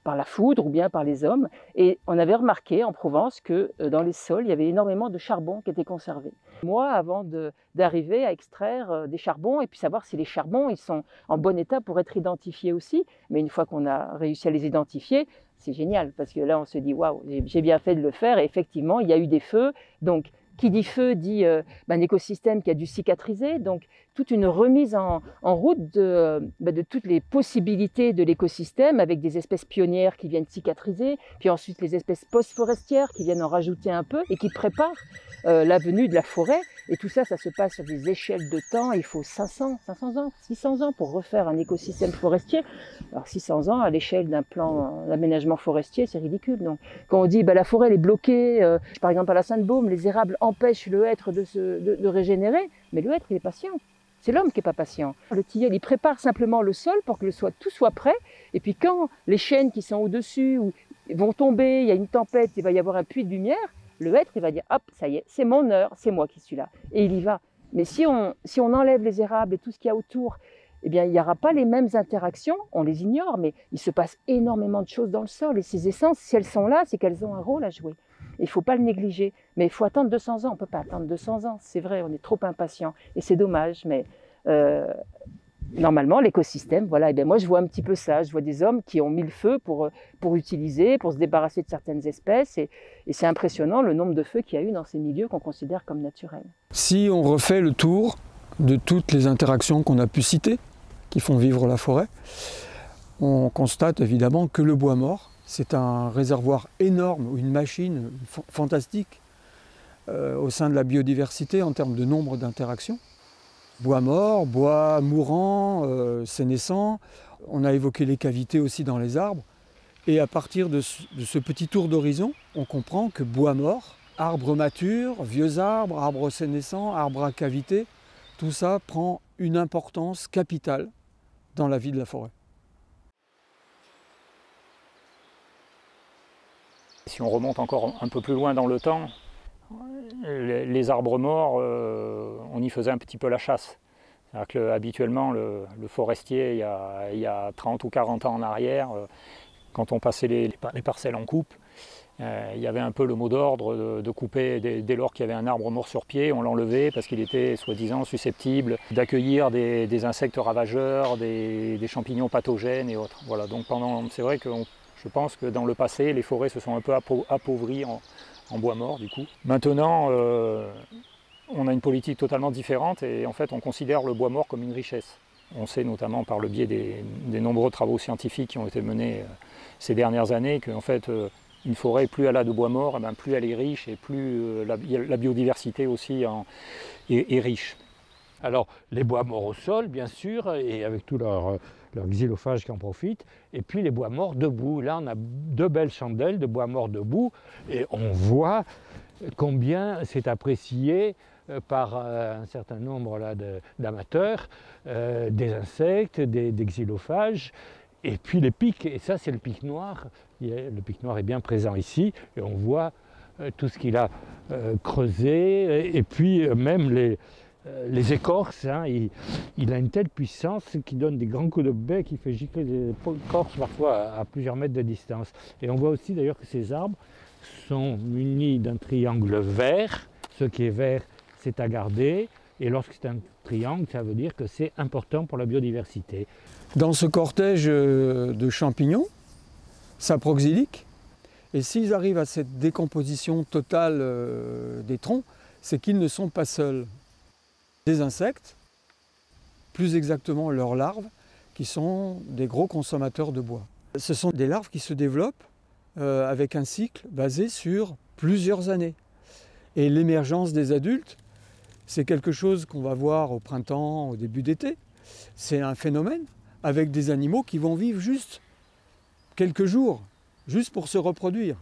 par la foudre ou bien par les hommes. Et on avait remarqué en Provence que dans les sols, il y avait énormément de charbon qui était conservé. Moi, avant d'arriver à extraire des charbons et puis savoir si les charbons ils sont en bon état pour être identifiés aussi, mais une fois qu'on a réussi à les identifier, c'est génial parce que là on se dit waouh, j'ai bien fait de le faire et effectivement il y a eu des feux. Donc qui dit feu dit un écosystème qui a dû cicatriser, donc toute une remise en route de toutes les possibilités de l'écosystème avec des espèces pionnières qui viennent cicatriser, puis ensuite les espèces post-forestières qui viennent en rajouter un peu et qui préparent la venue de la forêt. Et tout ça, ça se passe sur des échelles de temps. Il faut 500 ans, 600 ans pour refaire un écosystème forestier. Alors 600 ans à l'échelle d'un plan d'aménagement forestier, c'est ridicule. Donc, quand on dit la forêt elle est bloquée, par exemple à la Sainte-Baume, les érables empêchent le hêtre de régénérer, mais le hêtre il est patient. C'est l'homme qui n'est pas patient. Le tilleul, il prépare simplement le sol pour que tout soit prêt. Et puis quand les chênes qui sont au-dessus vont tomber, il y a une tempête, il va y avoir un puits de lumière, le hêtre, il va dire, hop, ça y est, c'est mon heure, c'est moi qui suis là. Et il y va. Mais si on enlève les érables et tout ce qu'il y a autour, eh bien, il n'y aura pas les mêmes interactions, on les ignore, mais il se passe énormément de choses dans le sol. Et ces essences, si elles sont là, c'est qu'elles ont un rôle à jouer. Il ne faut pas le négliger. Mais il faut attendre 200 ans. On ne peut pas attendre 200 ans. C'est vrai, on est trop impatient. Et c'est dommage, mais normalement, l'écosystème, voilà. Et bien moi, je vois un petit peu ça. Je vois des hommes qui ont mis le feu pour utiliser, pour se débarrasser de certaines espèces. Et c'est impressionnant le nombre de feux qu'il y a eu dans ces milieux qu'on considère comme naturels. Si on refait le tour de toutes les interactions qu'on a pu citer, qui font vivre la forêt, on constate évidemment que le bois mort, c'est un réservoir énorme, ou une machine fantastique au sein de la biodiversité en termes de nombre d'interactions. Bois mort, bois mourant, sénescent. On a évoqué les cavités aussi dans les arbres. Et à partir de ce petit tour d'horizon, on comprend que bois mort, arbres matures, vieux arbres, arbres sénescents, arbres à cavité, tout ça prend une importance capitale dans la vie de la forêt. Si on remonte encore un peu plus loin dans le temps, les arbres morts, on y faisait un petit peu la chasse. C'est-à-dire que, habituellement, le forestier, il y a 30 ou 40 ans en arrière, quand on passait les parcelles en coupe, il y avait un peu le mot d'ordre de couper dès lors qu'il y avait un arbre mort sur pied, on l'enlevait parce qu'il était soi-disant susceptible d'accueillir des insectes ravageurs, des champignons pathogènes et autres. Voilà, donc c'est vrai que je pense que dans le passé, les forêts se sont un peu appauvries en bois mort du coup. Maintenant, on a une politique totalement différente et en fait on considère le bois mort comme une richesse. On sait notamment par le biais des nombreux travaux scientifiques qui ont été menés ces dernières années qu'en fait une forêt, plus elle a de bois mort, plus elle est riche et plus la biodiversité aussi est riche. Alors les bois morts au sol bien sûr et avec tout leur xylophage qui en profite, et puis les bois morts debout. Là on a deux belles chandelles de bois morts debout et on voit combien c'est apprécié par un certain nombre d'amateurs, des insectes, des xylophages, et puis les pics, et ça c'est le pic noir. Le pic noir est bien présent ici, et on voit tout ce qu'il a creusé, et puis même les écorces, hein, il a une telle puissance qu'il donne des grands coups de bec qui fait gicler des écorces parfois à plusieurs mètres de distance. Et on voit aussi d'ailleurs que ces arbres sont munis d'un triangle vert. Ce qui est vert, c'est à garder, et lorsque c'est un triangle, ça veut dire que c'est important pour la biodiversité. Dans ce cortège de champignons saproxyliques, et s'ils arrivent à cette décomposition totale des troncs, c'est qu'ils ne sont pas seuls. Des insectes, plus exactement leurs larves, qui sont des gros consommateurs de bois. Ce sont des larves qui se développent avec un cycle basé sur plusieurs années. Et l'émergence des adultes, c'est quelque chose qu'on va voir au printemps, au début d'été. C'est un phénomène avec des animaux qui vont vivre juste quelques jours, juste pour se reproduire.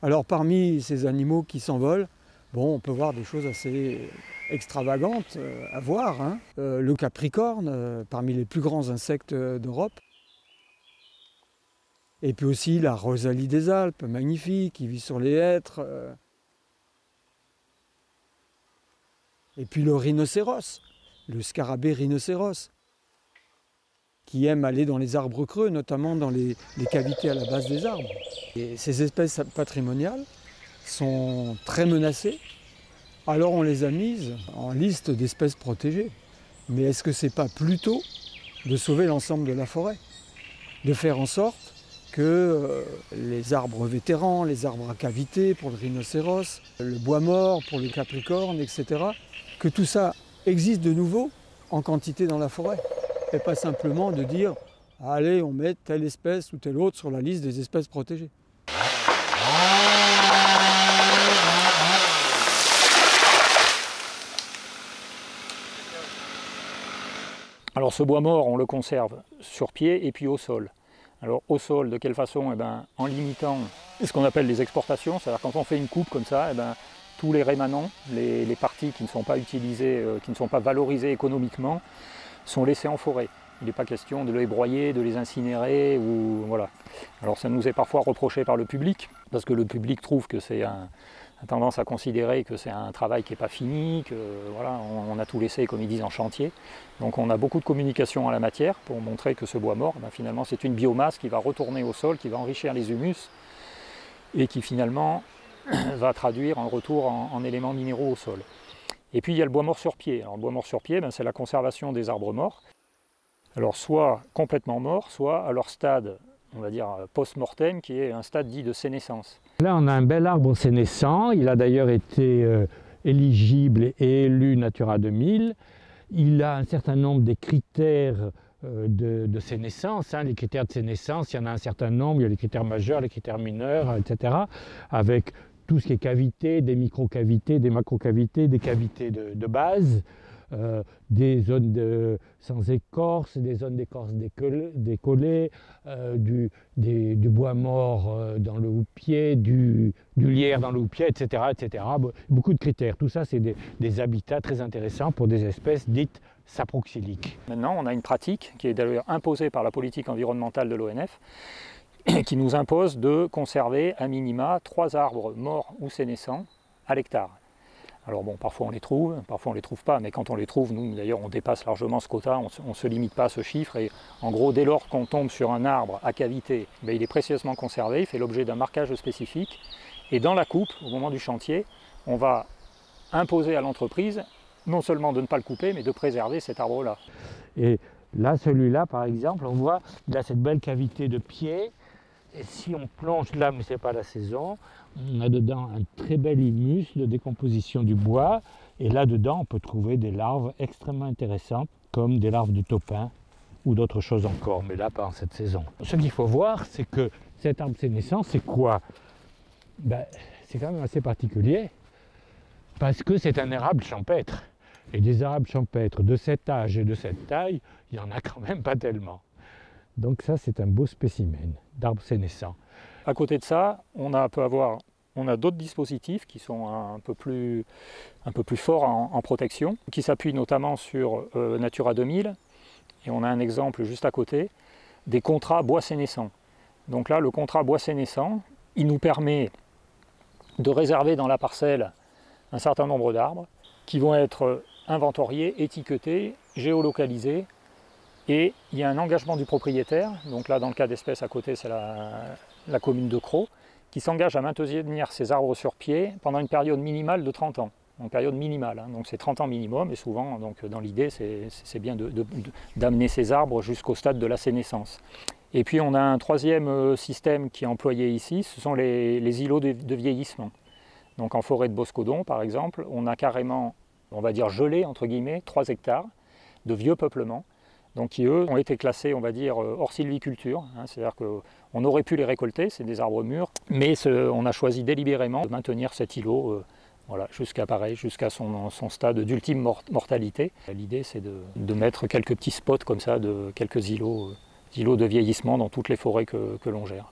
Alors parmi ces animaux qui s'envolent, on peut voir des choses assez extravagantes à voir. Hein. Le capricorne, parmi les plus grands insectes d'Europe. Et puis aussi la rosalie des Alpes, magnifique, qui vit sur les hêtres. Et puis le rhinocéros, le scarabée rhinocéros, qui aiment aller dans les arbres creux, notamment dans les cavités à la base des arbres. Et ces espèces patrimoniales sont très menacées, alors on les a mises en liste d'espèces protégées. Mais est-ce que ce n'est pas plutôt de sauver l'ensemble de la forêt? De faire en sorte que les arbres vétérans, les arbres à cavité pour le rhinocéros, le bois mort pour le capricorne, etc., que tout ça existe de nouveau en quantité dans la forêt. Et pas simplement de dire « allez, on met telle espèce ou telle autre sur la liste des espèces protégées ». Alors ce bois mort, on le conserve sur pied et puis au sol. Alors au sol, de quelle façon? En limitant ce qu'on appelle les exportations, c'est-à-dire quand on fait une coupe comme ça, tous les rémanents, les parties qui ne sont pas utilisées, qui ne sont pas valorisées économiquement, sont laissées en forêt. Il n'est pas question de les broyer, de les incinérer, ou voilà. Alors ça nous est parfois reproché par le public, parce que le public trouve que c'est a tendance à considérer que c'est un travail qui n'est pas fini, que voilà, on a tout laissé, comme ils disent, en chantier. Donc on a beaucoup de communication en la matière pour montrer que ce bois mort, finalement, c'est une biomasse qui va retourner au sol, qui va enrichir les humus, et qui finalement va traduire en retour en éléments minéraux au sol. Et puis il y a le bois mort sur pied. Alors le bois mort sur pied, c'est la conservation des arbres morts. Alors soit complètement morts, soit à leur stade, on va dire post-mortem, qui est un stade dit de sénescence. Là on a un bel arbre sénescent, il a d'ailleurs été éligible et élu Natura 2000. Il a un certain nombre des critères de sénescence. Les critères de sénescence, il y en a un certain nombre, il y a les critères majeurs, les critères mineurs, etc. Avec tout ce qui est cavité, des micro-cavités, des macro-cavités, des cavités de base, des zones sans écorce, des zones d'écorce décollées, du bois mort dans le houppier, du lierre dans le houppier, etc., etc. Beaucoup de critères. Tout ça, c'est des habitats très intéressants pour des espèces dites saproxyliques. Maintenant, on a une pratique qui est d'ailleurs imposée par la politique environnementale de l'ONF, qui nous impose de conserver à minima 3 arbres morts ou sénescents à l'hectare. Alors bon, parfois on les trouve pas, mais quand on les trouve, nous d'ailleurs on dépasse largement ce quota, on ne se limite pas à ce chiffre, et en gros dès lors qu'on tombe sur un arbre à cavité, il est précieusement conservé, il fait l'objet d'un marquage spécifique, et dans la coupe, au moment du chantier, on va imposer à l'entreprise non seulement de ne pas le couper, mais de préserver cet arbre-là. Et là, celui-là par exemple, on voit, il a cette belle cavité de pied, et si on plonge là, mais ce n'est pas la saison, on a dedans un très bel humus de décomposition du bois. Et là-dedans, on peut trouver des larves extrêmement intéressantes, comme des larves de taupin ou d'autres choses encore, mais là, pas en cette saison. Ce qu'il faut voir, c'est que cet arbre sénescent, c'est quoi? C'est quand même assez particulier, parce que c'est un érable champêtre. Et des érables champêtres de cet âge et de cette taille, il n'y en a quand même pas tellement. Donc ça, c'est un beau spécimen d'arbre sénescent. À côté de ça, on a d'autres dispositifs qui sont un peu plus forts en protection, qui s'appuient notamment sur Natura 2000. Et on a un exemple juste à côté, des contrats bois sénescents. Donc là, le contrat bois sénescent, il nous permet de réserver dans la parcelle un certain nombre d'arbres qui vont être inventoriés, étiquetés, géolocalisés. Et il y a un engagement du propriétaire, donc là dans le cas d'espèces à côté c'est la commune de Crau, qui s'engage à maintenir ces arbres sur pied pendant une période minimale de 30 ans. Donc période minimale, donc c'est 30 ans minimum, et souvent donc, dans l'idée c'est bien d'amener ces arbres jusqu'au stade de la sénescence. Et puis on a un troisième système qui est employé ici, ce sont les îlots de vieillissement. Donc en forêt de Boscodon par exemple, on a carrément, on va dire gelé entre guillemets, 3 hectares de vieux peuplements, donc qui eux ont été classés, on va dire, hors sylviculture, c'est-à-dire qu'on aurait pu les récolter, c'est des arbres mûrs, mais on a choisi délibérément de maintenir cet îlot jusqu'à son stade d'ultime mortalité. L'idée c'est de mettre quelques petits spots comme ça, quelques îlots de vieillissement dans toutes les forêts que l'on gère.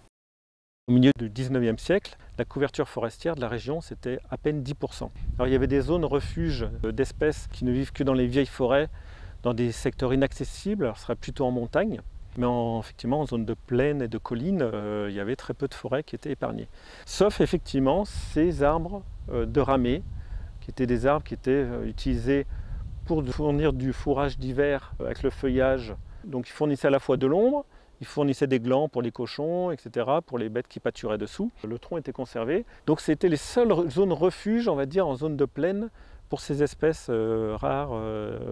Au milieu du 19e siècle, la couverture forestière de la région, c'était à peine 10%. Alors il y avait des zones refuges d'espèces qui ne vivent que dans les vieilles forêts, dans des secteurs inaccessibles, alors ce serait plutôt en montagne, mais effectivement en zone de plaine et de collines, il y avait très peu de forêts qui étaient épargnées. Sauf effectivement ces arbres de ramée, qui étaient des arbres qui étaient utilisés pour fournir du fourrage d'hiver avec le feuillage Donc ils fournissaient à la fois de l'ombre, ils fournissaient des glands pour les cochons, etc., pour les bêtes qui pâturaient dessous. Le tronc était conservé. Donc c'était les seules zones refuge, on va dire, en zone de plaine pour ces espèces rares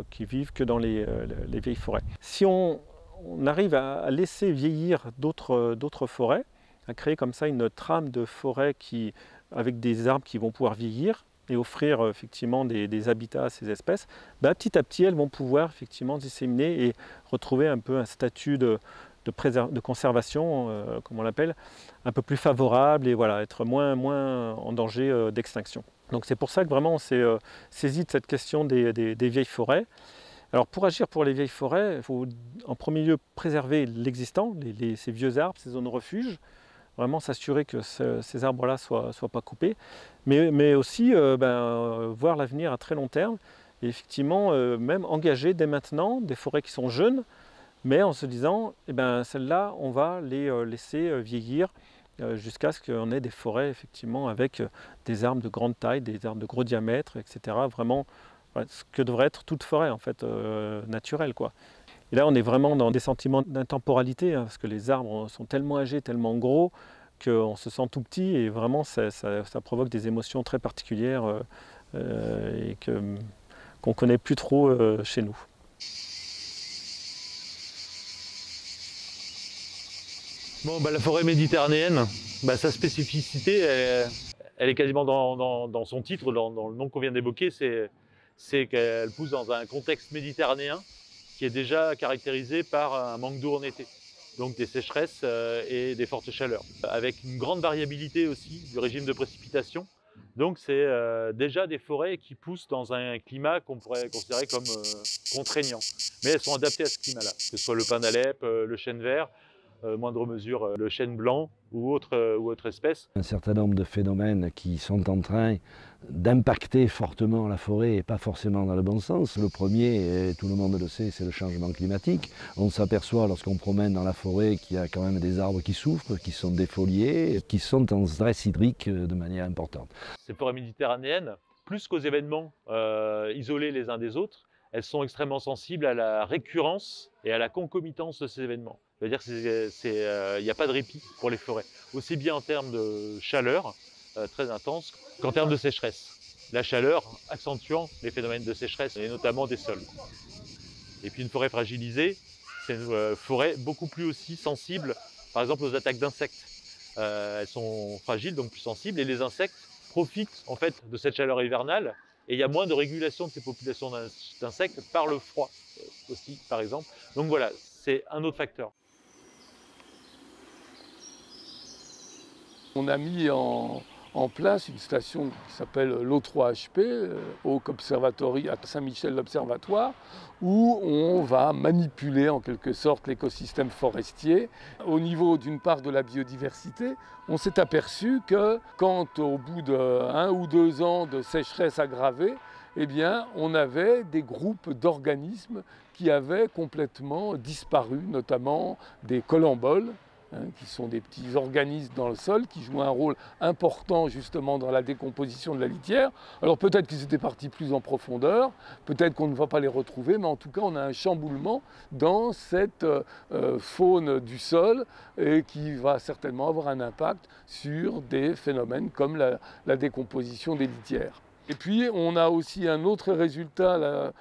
qui vivent que dans les vieilles forêts. Si on arrive à laisser vieillir d'autres forêts, à créer comme ça une trame de forêt avec des arbres qui vont pouvoir vieillir et offrir effectivement des habitats à ces espèces, petit à petit elles vont pouvoir effectivement disséminer et retrouver un peu un statut de conservation, comme on l'appelle, un peu plus favorable et voilà, être moins en danger d'extinction. Donc c'est pour ça que vraiment on s'est saisi de cette question des vieilles forêts. Alors pour agir pour les vieilles forêts, il faut en premier lieu préserver l'existant, ces vieux arbres, ces zones refuges, vraiment s'assurer que ces arbres-là ne soient pas coupés, mais aussi voir l'avenir à très long terme et effectivement même engager dès maintenant des forêts qui sont jeunes, mais en se disant, celles-là, on va les laisser vieillir jusqu'à ce qu'on ait des forêts effectivement avec des arbres de grande taille, des arbres de gros diamètre, etc. Vraiment, ce que devrait être toute forêt en fait naturelle, quoi. Et là, on est vraiment dans des sentiments d'intemporalité, parce que les arbres sont tellement âgés, tellement gros, qu'on se sent tout petit et vraiment ça provoque des émotions très particulières et qu'on ne connaît plus trop chez nous. Bon, la forêt méditerranéenne, sa spécificité, elle est quasiment dans son titre, dans le nom qu'on vient d'évoquer, c'est qu'elle pousse dans un contexte méditerranéen qui est déjà caractérisé par un manque d'eau en été, donc des sécheresses et des fortes chaleurs, avec une grande variabilité aussi du régime de précipitation. Donc c'est déjà des forêts qui poussent dans un climat qu'on pourrait considérer comme contraignant, mais elles sont adaptées à ce climat-là, que ce soit le pin d'Alep, le chêne vert, moindre mesure le chêne blanc ou autre espèce. Un certain nombre de phénomènes qui sont en train d'impacter fortement la forêt et pas forcément dans le bon sens. Le premier, et tout le monde le sait, c'est le changement climatique. On s'aperçoit lorsqu'on promène dans la forêt qu'il y a quand même des arbres qui souffrent, qui sont défoliés, qui sont en stress hydrique de manière importante. Ces forêts méditerranéennes, plus qu'aux événements isolés les uns des autres, elles sont extrêmement sensibles à la récurrence et à la concomitance de ces événements. C'est-à-dire qu'il n'y a pas de répit pour les forêts, aussi bien en termes de chaleur très intense qu'en termes de sécheresse. La chaleur accentuant les phénomènes de sécheresse et notamment des sols. Et puis une forêt fragilisée, c'est une forêt beaucoup plus aussi sensible, par exemple aux attaques d'insectes. Elles sont fragiles, donc plus sensibles, et les insectes profitent en fait de cette chaleur hivernale. Et il y a moins de régulation de ces populations d'insectes par le froid aussi, par exemple. Donc voilà, c'est un autre facteur. On a mis en place une station qui s'appelle l'O3HP, Oak Observatory à Saint-Michel l'Observatoire, où on va manipuler en quelque sorte l'écosystème forestier. Au niveau d'une part de la biodiversité, on s'est aperçu que quand au bout de 1 ou 2 ans de sécheresse aggravée, on avait des groupes d'organismes qui avaient complètement disparu, notamment des collemboles, qui sont des petits organismes dans le sol, qui jouent un rôle important justement dans la décomposition de la litière. Alors peut-être qu'ils étaient partis plus en profondeur, peut-être qu'on ne va pas les retrouver, mais en tout cas on a un chamboulement dans cette faune du sol et qui va certainement avoir un impact sur des phénomènes comme la décomposition des litières. Et puis on a aussi un autre résultat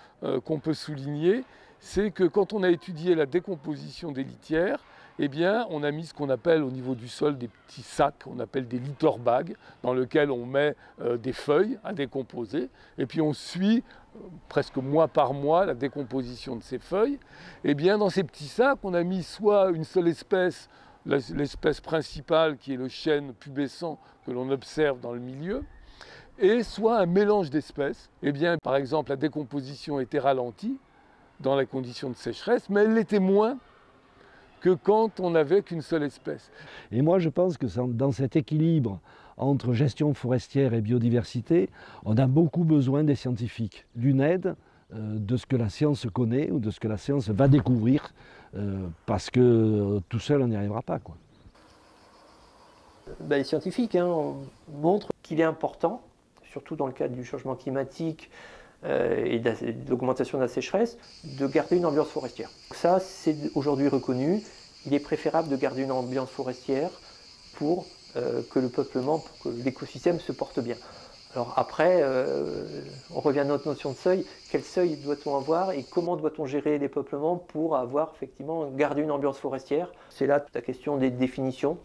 qu'on peut souligner, c'est que quand on a étudié la décomposition des litières, on a mis ce qu'on appelle au niveau du sol des petits sacs, on appelle des litter bags, dans lesquels on met des feuilles à décomposer. Et puis on suit presque mois par mois la décomposition de ces feuilles. Dans ces petits sacs, on a mis soit une seule espèce, l'espèce principale qui est le chêne pubescent que l'on observe dans le milieu, et soit un mélange d'espèces. Par exemple, la décomposition était ralentie dans les conditions de sécheresse, mais elle l'était moins que quand on n'avait qu'une seule espèce. Et moi je pense que dans cet équilibre entre gestion forestière et biodiversité, on a beaucoup besoin des scientifiques, d'une aide de ce que la science connaît ou de ce que la science va découvrir, parce que tout seul on n'y arrivera pas, quoi. Les scientifiques montrent qu'il est important, surtout dans le cadre du changement climatique, et de l'augmentation de la sécheresse, de garder une ambiance forestière. Ça, c'est aujourd'hui reconnu. Il est préférable de garder une ambiance forestière pour que le peuplement, pour que l'écosystème se porte bien. Alors après, on revient à notre notion de seuil. Quel seuil doit-on avoir et comment doit-on gérer les peuplements pour avoir effectivement gardé une ambiance forestière? C'est là toute la question des définitions.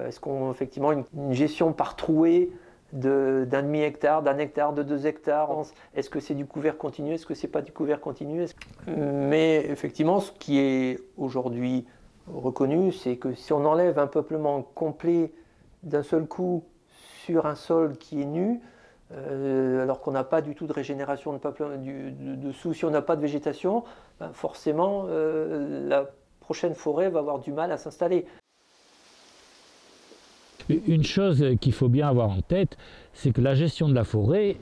Est-ce qu'on effectivement une gestion par trouée d'un demi-hectare, d'un hectare, de 2 hectares? Est-ce que c'est du couvert continu? Est-ce que c'est pas du couvert continu? Mais effectivement, ce qui est aujourd'hui reconnu, c'est que si on enlève un peuplement complet d'un seul coup sur un sol qui est nu, alors qu'on n'a pas du tout de régénération de peuplement dessous, si on n'a pas de végétation, ben forcément la prochaine forêt va avoir du mal à s'installer. Une chose qu'il faut bien avoir en tête, c'est que la gestion de la forêt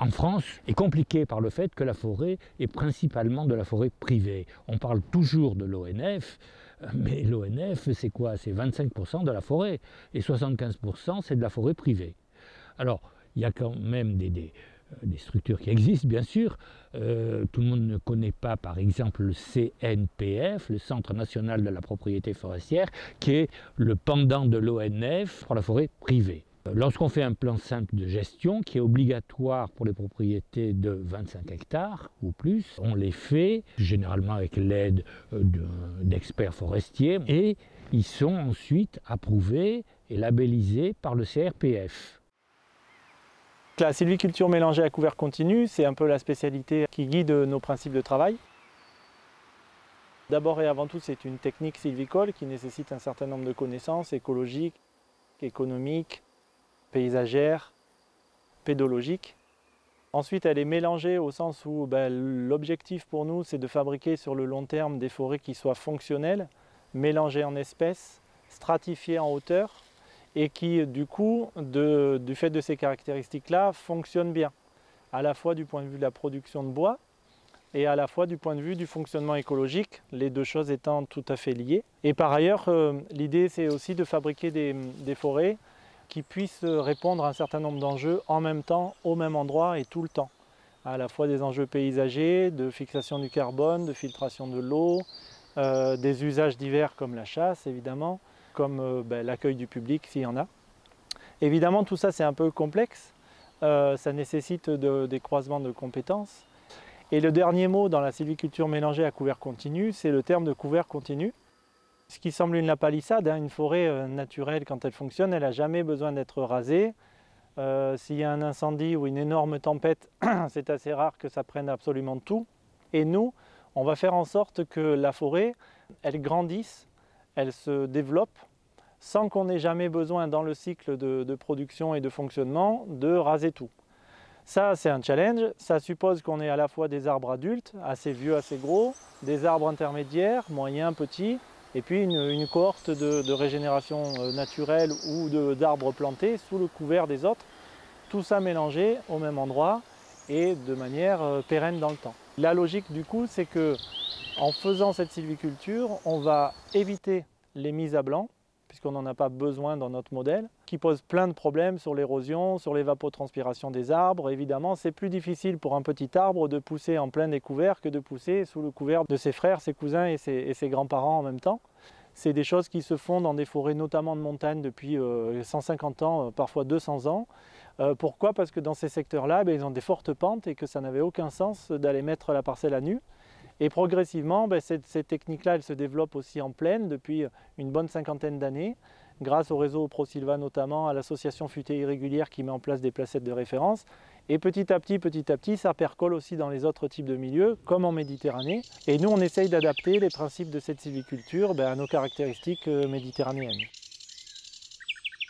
en France est compliquée par le fait que la forêt est principalement de la forêt privée. On parle toujours de l'ONF, mais l'ONF, c'est quoi? C'est 25% de la forêt, et 75% c'est de la forêt privée. Alors, il y a quand même des structures qui existent, bien sûr. Tout le monde ne connaît pas, par exemple, le CNPF, le Centre national de la propriété forestière, qui est le pendant de l'ONF pour la forêt privée. Lorsqu'on fait un plan simple de gestion, qui est obligatoire pour les propriétés de 25 hectares ou plus, on les fait généralement avec l'aide d'experts forestiers, et ils sont ensuite approuvés et labellisés par le CRPF. La sylviculture mélangée à couvert continu, c'est un peu la spécialité qui guide nos principes de travail. D'abord et avant tout, c'est une technique sylvicole qui nécessite un certain nombre de connaissances écologiques, économiques, paysagères, pédologiques. Ensuite, elle est mélangée au sens où l'objectif pour nous, c'est de fabriquer sur le long terme des forêts qui soient fonctionnelles, mélangées en espèces, stratifiées en hauteur, et qui, du coup, du fait de ces caractéristiques-là, fonctionnent bien, à la fois du point de vue de la production de bois et à la fois du point de vue du fonctionnement écologique, les deux choses étant tout à fait liées. Et par ailleurs, l'idée, c'est aussi de fabriquer des forêts qui puissent répondre à un certain nombre d'enjeux en même temps, au même endroit et tout le temps. À la fois des enjeux paysagers, de fixation du carbone, de filtration de l'eau, des usages divers comme la chasse, évidemment, comme l'accueil du public s'il y en a. Évidemment, tout ça c'est un peu complexe, ça nécessite des croisements de compétences. Et le dernier mot dans la sylviculture mélangée à couvert continu, c'est le terme de couvert continu. Ce qui semble une lapalissade, une forêt naturelle quand elle fonctionne, elle n'a jamais besoin d'être rasée. S'il y a un incendie ou une énorme tempête, c'est assez rare que ça prenne absolument tout. Et nous, on va faire en sorte que la forêt, elle grandisse, elle se développe sans qu'on ait jamais besoin dans le cycle de production et de fonctionnement de raser tout. Ça, c'est un challenge. Ça suppose qu'on ait à la fois des arbres adultes, assez vieux, assez gros, des arbres intermédiaires, moyens, petits, et puis une cohorte de régénération naturelle ou d'arbres plantés sous le couvert des autres. Tout ça mélangé au même endroit et de manière pérenne dans le temps. La logique du coup, c'est que en faisant cette sylviculture, on va éviter les mises à blanc, puisqu'on n'en a pas besoin dans notre modèle, qui pose plein de problèmes sur l'érosion, sur l'évapotranspiration des arbres. Évidemment, c'est plus difficile pour un petit arbre de pousser en plein découvert que de pousser sous le couvert de ses frères, ses cousins et ses grands-parents en même temps. C'est des choses qui se font dans des forêts, notamment de montagne, depuis 150 ans, parfois 200 ans. Pourquoi? Parce que dans ces secteurs-là, ils ont des fortes pentes et que ça n'avait aucun sens d'aller mettre la parcelle à nu. Et progressivement, ces techniques-là, elles se développent aussi en plaine depuis une bonne 50aine d'années, grâce au réseau ProSylva notamment, à l'association Futaies Irrégulières qui met en place des placettes de référence. Et petit à petit, ça percole aussi dans les autres types de milieux, comme en Méditerranée. Et nous, on essaye d'adapter les principes de cette sylviculture à nos caractéristiques méditerranéennes.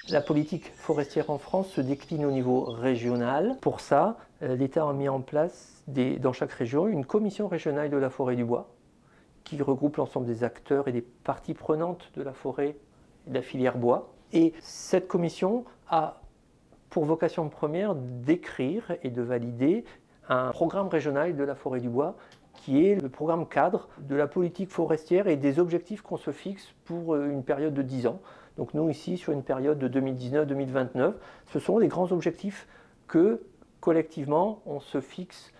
La politique forestière en France se décline au niveau régional. Pour ça, l'État a mis en place dans chaque région une commission régionale de la forêt du bois qui regroupe l'ensemble des acteurs et des parties prenantes de la forêt et de la filière bois. Et cette commission a pour vocation première d'écrire et de valider un programme régional de la forêt du bois qui est le programme cadre de la politique forestière et des objectifs qu'on se fixe pour une période de 10 ans. Donc nous ici, sur une période de 2019-2029, ce sont les grands objectifs que collectivement on se fixe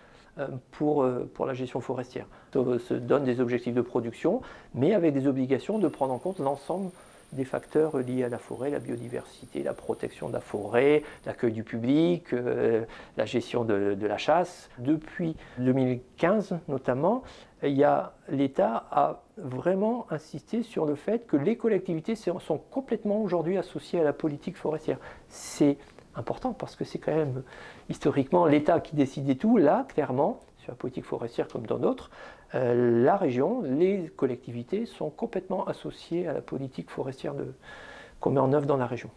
pour la gestion forestière. On se donne des objectifs de production, mais avec des obligations de prendre en compte l'ensemble des facteurs liés à la forêt, la biodiversité, la protection de la forêt, l'accueil du public, la gestion de la chasse. Depuis 2015 notamment, l'État a vraiment insisté sur le fait que les collectivités sont complètement aujourd'hui associées à la politique forestière. C'est important parce que c'est quand même historiquement l'État qui décidait tout. Là, clairement, sur la politique forestière comme dans d'autres, la région, les collectivités sont complètement associées à la politique forestière qu'on met en œuvre dans la région.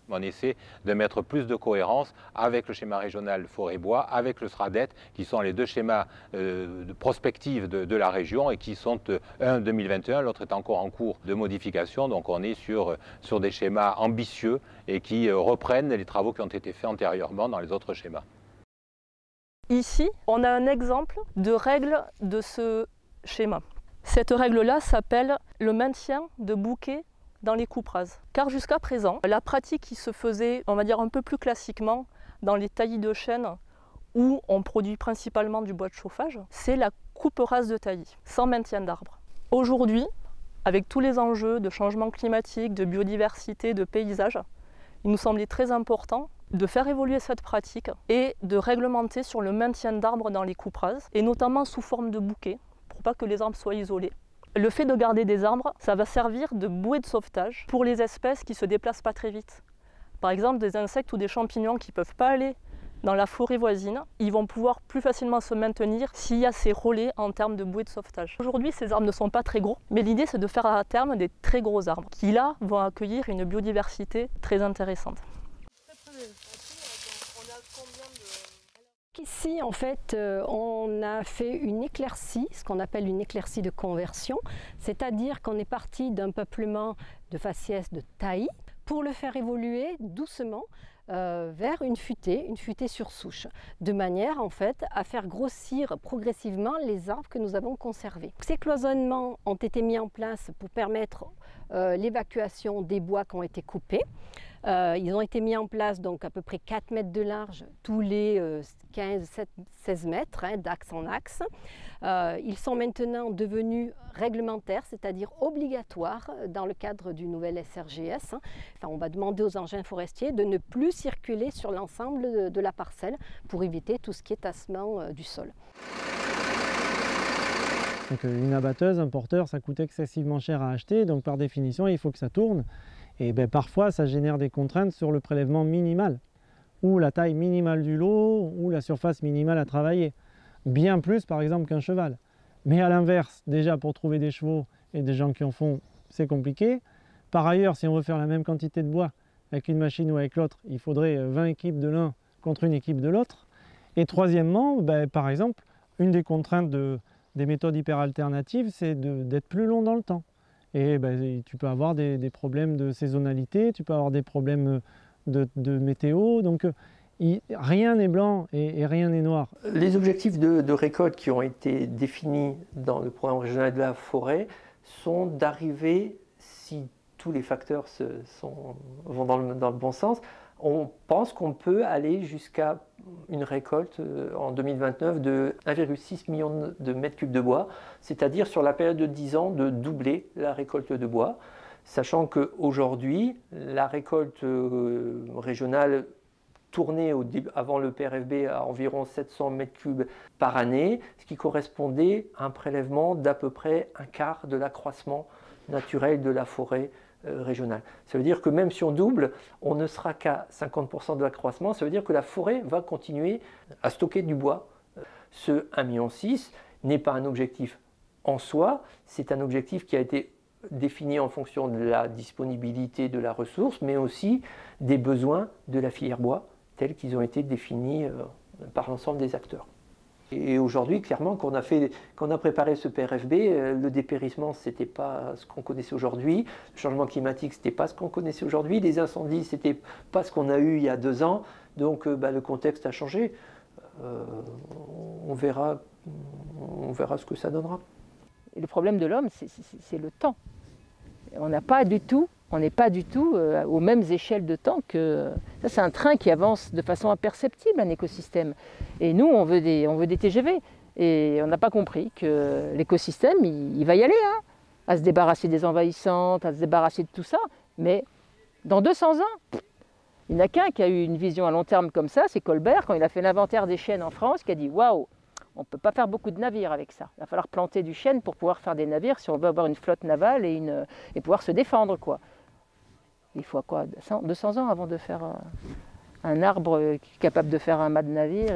On essaie de mettre plus de cohérence avec le schéma régional forêt-bois, avec le SRADET, qui sont les deux schémas de prospective de la région et qui sont un 2021, l'autre est encore en cours de modification. Donc on est sur des schémas ambitieux et qui reprennent les travaux qui ont été faits antérieurement dans les autres schémas. Ici, on a un exemple de règle de ce schéma. Cette règle-là s'appelle le maintien de bouquets dans les coupes rases. Car jusqu'à présent, la pratique qui se faisait, on va dire un peu plus classiquement, dans les taillis de chêne où on produit principalement du bois de chauffage, c'est la coupe rase de taillis, sans maintien d'arbres. Aujourd'hui, avec tous les enjeux de changement climatique, de biodiversité, de paysage, il nous semblait très important de faire évoluer cette pratique et de réglementer sur le maintien d'arbres dans les coupes rases, et notamment sous forme de bouquets, pour pas que les arbres soient isolés. Le fait de garder des arbres, ça va servir de bouée de sauvetage pour les espèces qui ne se déplacent pas très vite. Par exemple, des insectes ou des champignons qui ne peuvent pas aller dans la forêt voisine, ils vont pouvoir plus facilement se maintenir s'il y a ces relais en termes de bouée de sauvetage. Aujourd'hui, ces arbres ne sont pas très gros, mais l'idée c'est de faire à terme des très gros arbres qui là vont accueillir une biodiversité très intéressante. Ici, en fait, on a fait une éclaircie, ce qu'on appelle une éclaircie de conversion, c'est-à-dire qu'on est parti d'un peuplement de faciès de taillis pour le faire évoluer doucement vers une futée sur souche, de manière en fait à faire grossir progressivement les arbres que nous avons conservés. Ces cloisonnements ont été mis en place pour permettre l'évacuation des bois qui ont été coupés. Ils ont été mis en place donc à peu près 4 mètres de large tous les 15-16 mètres d'axe en axe. Ils sont maintenant devenus réglementaires, c'est-à-dire obligatoires dans le cadre du nouvel SRGS. Enfin, on va demander aux engins forestiers de ne plus circuler sur l'ensemble de la parcelle pour éviter tout ce qui est tassement du sol. Donc une abatteuse, un porteur, ça coûte excessivement cher à acheter, donc par définition il faut que ça tourne. Et parfois ça génère des contraintes sur le prélèvement minimal, ou la taille minimale du lot, ou la surface minimale à travailler. Bien plus par exemple qu'un cheval. Mais à l'inverse, déjà pour trouver des chevaux et des gens qui en font, c'est compliqué. Par ailleurs, si on veut faire la même quantité de bois avec une machine ou avec l'autre, il faudrait 20 équipes de l'un contre une équipe de l'autre. Et troisièmement, par exemple, une des contraintes des méthodes hyper alternatives, c'est d'être plus long dans le temps. Et tu peux avoir des problèmes de saisonnalité, tu peux avoir des problèmes de météo, donc rien n'est blanc et rien n'est noir. Les objectifs de récolte qui ont été définis dans le programme régional de la forêt sont d'arriver, si tous les facteurs vont dans le bon sens, on pense qu'on peut aller jusqu'à une récolte en 2029 de 1,6 million de mètres cubes de bois, c'est-à-dire sur la période de 10 ans de doubler la récolte de bois, sachant qu'aujourd'hui, la récolte régionale tournait avant le PRFB à environ 700 mètres cubes par année, ce qui correspondait à un prélèvement d'à peu près un quart de l'accroissement naturel de la forêt régionale. Ça veut dire que même si on double, on ne sera qu'à 50% de l'accroissement. Ça veut dire que la forêt va continuer à stocker du bois. Ce 1,6 million n'est pas un objectif en soi, c'est un objectif qui a été défini en fonction de la disponibilité de la ressource, mais aussi des besoins de la filière bois, tels qu'ils ont été définis par l'ensemble des acteurs. Et aujourd'hui, clairement, quand on a préparé ce PRFB, le dépérissement, ce n'était pas ce qu'on connaissait aujourd'hui. Le changement climatique, ce n'était pas ce qu'on connaissait aujourd'hui. Les incendies, ce n'était pas ce qu'on a eu il y a 2 ans. Donc le contexte a changé. On verra ce que ça donnera. Et le problème de l'homme, c'est le temps. On n'a pas du tout On n'est pas du tout aux mêmes échelles de temps que... Ça, c'est un train qui avance de façon imperceptible, un écosystème. Et nous, on veut des TGV. Et on n'a pas compris que l'écosystème, il va y aller, hein, à se débarrasser des envahissantes, à se débarrasser de tout ça. Mais dans 200 ans, il n'y en a qu'un qui a eu une vision à long terme comme ça, c'est Colbert, quand il a fait l'inventaire des chênes en France, qui a dit « Waouh, on ne peut pas faire beaucoup de navires avec ça. Il va falloir planter du chêne pour pouvoir faire des navires si on veut avoir une flotte navale et pouvoir se défendre, quoi. » Il faut quoi, 200 ans avant de faire un arbre qui est capable de faire un mât de navire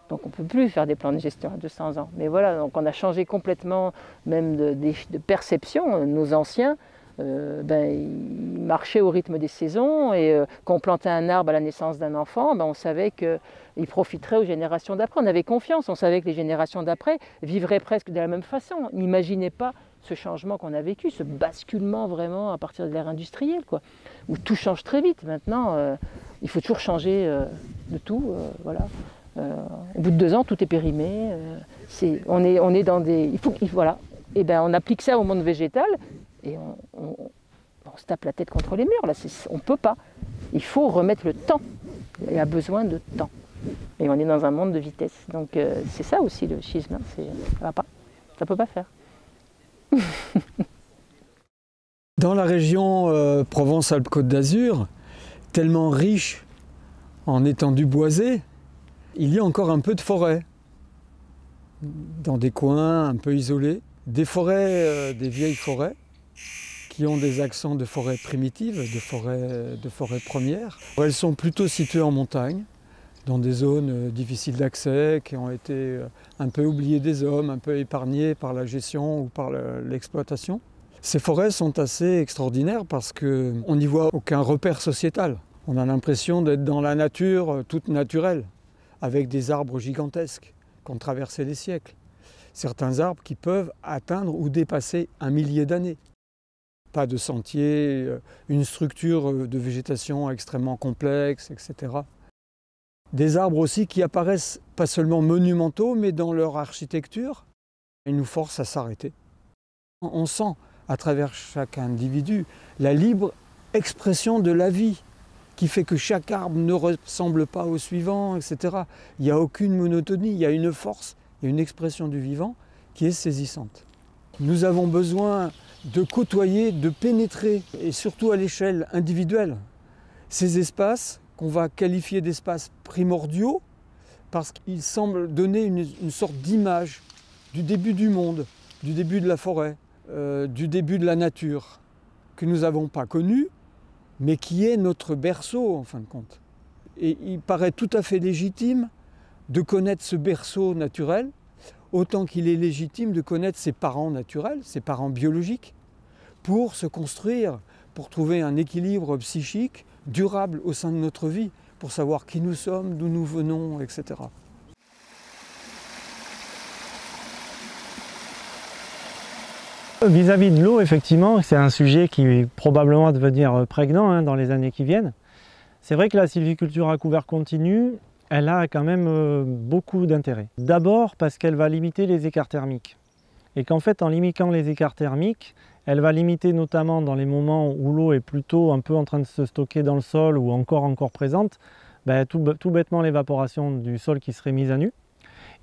donc on ne peut plus faire des plans de gestion à 200 ans. Mais voilà, donc on a changé complètement même de perception. Nos anciens, ils marchaient au rythme des saisons et quand on plantait un arbre à la naissance d'un enfant, on savait qu'il profiterait aux générations d'après. On avait confiance, on savait que les générations d'après vivraient presque de la même façon. On n'imaginait pas ce changement qu'on a vécu, ce basculement vraiment à partir de l'ère industrielle, quoi, où tout change très vite. Maintenant, il faut toujours changer de tout. Voilà. Au bout de 2 ans, tout est périmé. On est dans des... voilà. Et on applique ça au monde végétal et on se tape la tête contre les murs. Là, on ne peut pas. Il faut remettre le temps. Il y a besoin de temps. Et on est dans un monde de vitesse. Donc c'est ça aussi le schisme. Hein. Ça va pas. Ça ne peut pas faire. Dans la région Provence-Alpes-Côte d'Azur, tellement riche en étendues boisées, il y a encore un peu de forêt. Dans des coins un peu isolés, des forêts, des vieilles forêts, qui ont des accents de forêt primitive, de forêt première. Elles sont plutôt situées en montagne, dans des zones difficiles d'accès, qui ont été un peu oubliées des hommes, un peu épargnées par la gestion ou par l'exploitation. Ces forêts sont assez extraordinaires parce qu'on n'y voit aucun repère sociétal. On a l'impression d'être dans la nature toute naturelle, avec des arbres gigantesques qui ont traversé les siècles. Certains arbres qui peuvent atteindre ou dépasser 1 millier d'années. Pas de sentiers, une structure de végétation extrêmement complexe, etc. Des arbres aussi qui apparaissent pas seulement monumentaux, mais dans leur architecture, ils nous forcent à s'arrêter. On sent à travers chaque individu la libre expression de la vie, qui fait que chaque arbre ne ressemble pas au suivant, etc. Il n'y a aucune monotonie, il y a une force, il y a une expression du vivant qui est saisissante. Nous avons besoin de côtoyer, de pénétrer, et surtout à l'échelle individuelle, ces espaces qu'on va qualifier d'espaces primordiaux, parce qu'ils semblent donner une sorte d'image du début du monde, du début de la forêt, du début de la nature, que nous n'avons pas connu, mais qui est notre berceau en fin de compte. Et il paraît tout à fait légitime de connaître ce berceau naturel, autant qu'il est légitime de connaître ses parents naturels, ses parents biologiques, pour se construire, pour trouver un équilibre psychique durable au sein de notre vie, pour savoir qui nous sommes, d'où nous venons, etc. Vis-à-vis de l'eau, effectivement, c'est un sujet qui probablement va devenir prégnant dans les années qui viennent. C'est vrai que la sylviculture à couvert continu, elle a quand même beaucoup d'intérêt. D'abord parce qu'elle va limiter les écarts thermiques. Et qu'en fait, en limitant les écarts thermiques, elle va limiter notamment dans les moments où l'eau est plutôt un peu en train de se stocker dans le sol ou encore présente, tout bêtement l'évaporation du sol qui serait mise à nu.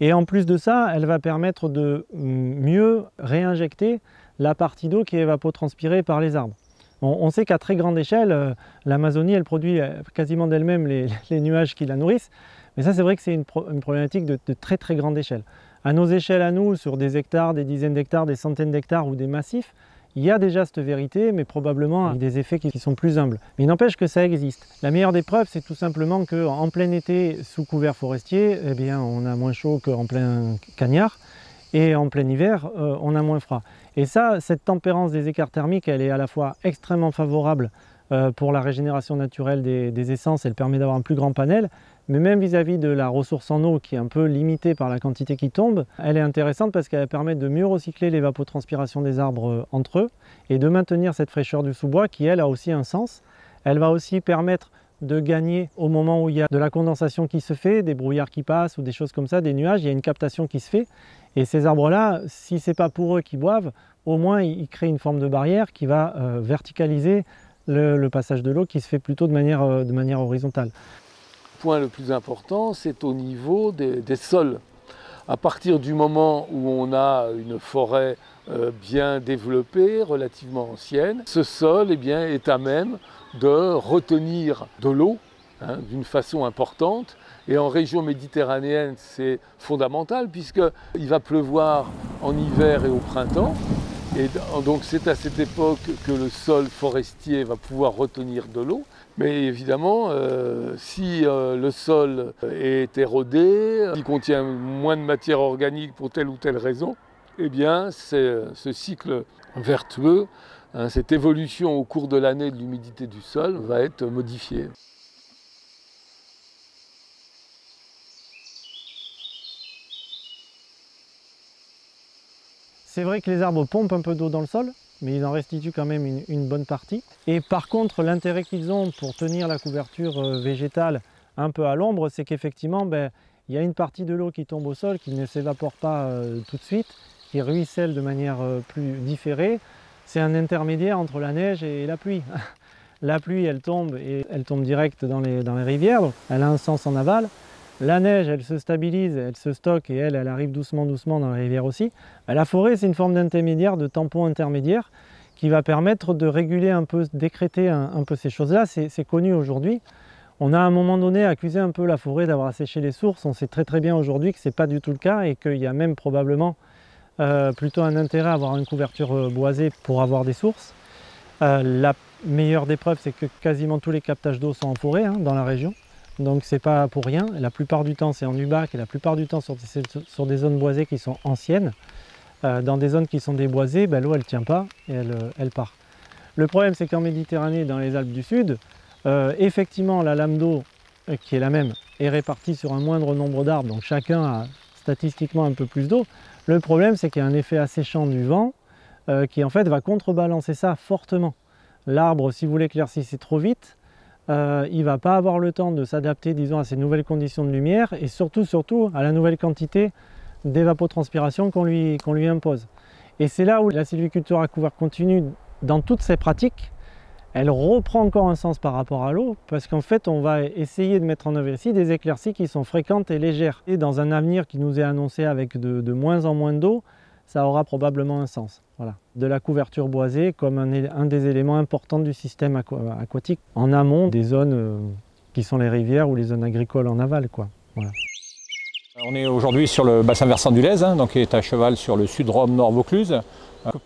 Et en plus de ça, elle va permettre de mieux réinjecter la partie d'eau qui est évapotranspirée par les arbres. On sait qu'à très grande échelle, l'Amazonie, elle produit quasiment d'elle-même les nuages qui la nourrissent. Mais ça, c'est vrai que c'est une problématique de très très grande échelle. À nos échelles, à nous, sur des hectares, des dizaines d'hectares, des centaines d'hectares ou des massifs, il y a déjà cette vérité, mais probablement avec des effets qui sont plus humbles. Mais il n'empêche que ça existe. La meilleure des preuves, c'est tout simplement qu'en plein été, sous couvert forestier, eh bien, on a moins chaud qu'en plein cagnard. Et en plein hiver, on a moins froid. Et ça, cette tempérance des écarts thermiques, elle est à la fois extrêmement favorable pour la régénération naturelle des essences, elle permet d'avoir un plus grand panel, mais même vis-à-vis de la ressource en eau qui est un peu limitée par la quantité qui tombe, elle est intéressante parce qu'elle permet de mieux recycler l'évapotranspiration des arbres entre eux et de maintenir cette fraîcheur du sous-bois qui, elle, a aussi un sens. Elle va aussi permettre de gagner au moment où il y a de la condensation qui se fait, des brouillards qui passent ou des choses comme ça, des nuages, il y a une captation qui se fait. Et ces arbres-là, si ce n'est pas pour eux qui boivent, au moins ils créent une forme de barrière qui va verticaliser le passage de l'eau qui se fait plutôt de manière horizontale. Le point le plus important, c'est au niveau des sols. À partir du moment où on a une forêt bien développée, relativement ancienne, ce sol est à même de retenir de l'eau d'une façon importante. Et en région méditerranéenne, c'est fondamental puisqu'il va pleuvoir en hiver et au printemps. Et donc c'est à cette époque que le sol forestier va pouvoir retenir de l'eau. Mais évidemment, si le sol est érodé, il contient moins de matière organique pour telle ou telle raison, eh bien ce cycle vertueux, cette évolution au cours de l'année de l'humidité du sol va être modifiée. C'est vrai que les arbres pompent un peu d'eau dans le sol, mais ils en restituent quand même une bonne partie. Et par contre, l'intérêt qu'ils ont pour tenir la couverture végétale un peu à l'ombre, c'est qu'effectivement, il y a une partie de l'eau qui tombe au sol, qui ne s'évapore pas tout de suite, qui ruisselle de manière plus différée. C'est un intermédiaire entre la neige et la pluie. La pluie, elle tombe direct dans les rivières, donc elle a un sens en aval. La neige, elle se stabilise, elle se stocke et elle arrive doucement dans la rivière aussi. La forêt, c'est une forme d'intermédiaire, de tampon intermédiaire qui va permettre de réguler un peu, décréter un peu ces choses-là. C'est connu aujourd'hui. On a à un moment donné accusé un peu la forêt d'avoir asséché les sources. On sait très bien aujourd'hui que ce n'est pas du tout le cas et qu'il y a même probablement plutôt un intérêt à avoir une couverture boisée pour avoir des sources. La meilleure des preuves, c'est que quasiment tous les captages d'eau sont en forêt dans la région. Donc c'est pas pour rien, la plupart du temps c'est en Ubac et la plupart du temps sur des zones boisées qui sont anciennes. Dans des zones qui sont déboisées, l'eau elle tient pas et elle part. Le problème c'est qu'en Méditerranée, dans les Alpes du Sud, effectivement la lame d'eau qui est la même est répartie sur un moindre nombre d'arbres, donc chacun a statistiquement un peu plus d'eau. Le problème c'est qu'il y a un effet asséchant du vent qui en fait va contrebalancer ça fortement. L'arbre, si vous l'éclaircissez trop vite, il ne va pas avoir le temps de s'adapter, disons, à ces nouvelles conditions de lumière et surtout à la nouvelle quantité d'évapotranspiration qu'on lui impose. Et c'est là où la sylviculture à couvert continu, dans toutes ses pratiques, elle reprend encore un sens par rapport à l'eau, parce qu'en fait, on va essayer de mettre en œuvre ici des éclaircies qui sont fréquentes et légères. Et dans un avenir qui nous est annoncé avec de moins en moins d'eau, ça aura probablement un sens. Voilà. De la couverture boisée comme un des éléments importants du système aquatique en amont des zones qui sont les rivières ou les zones agricoles en aval. Voilà. On est aujourd'hui sur le bassin versant du Lez, donc qui est à cheval sur le Sud-Rhône-Nord-Vaucluse.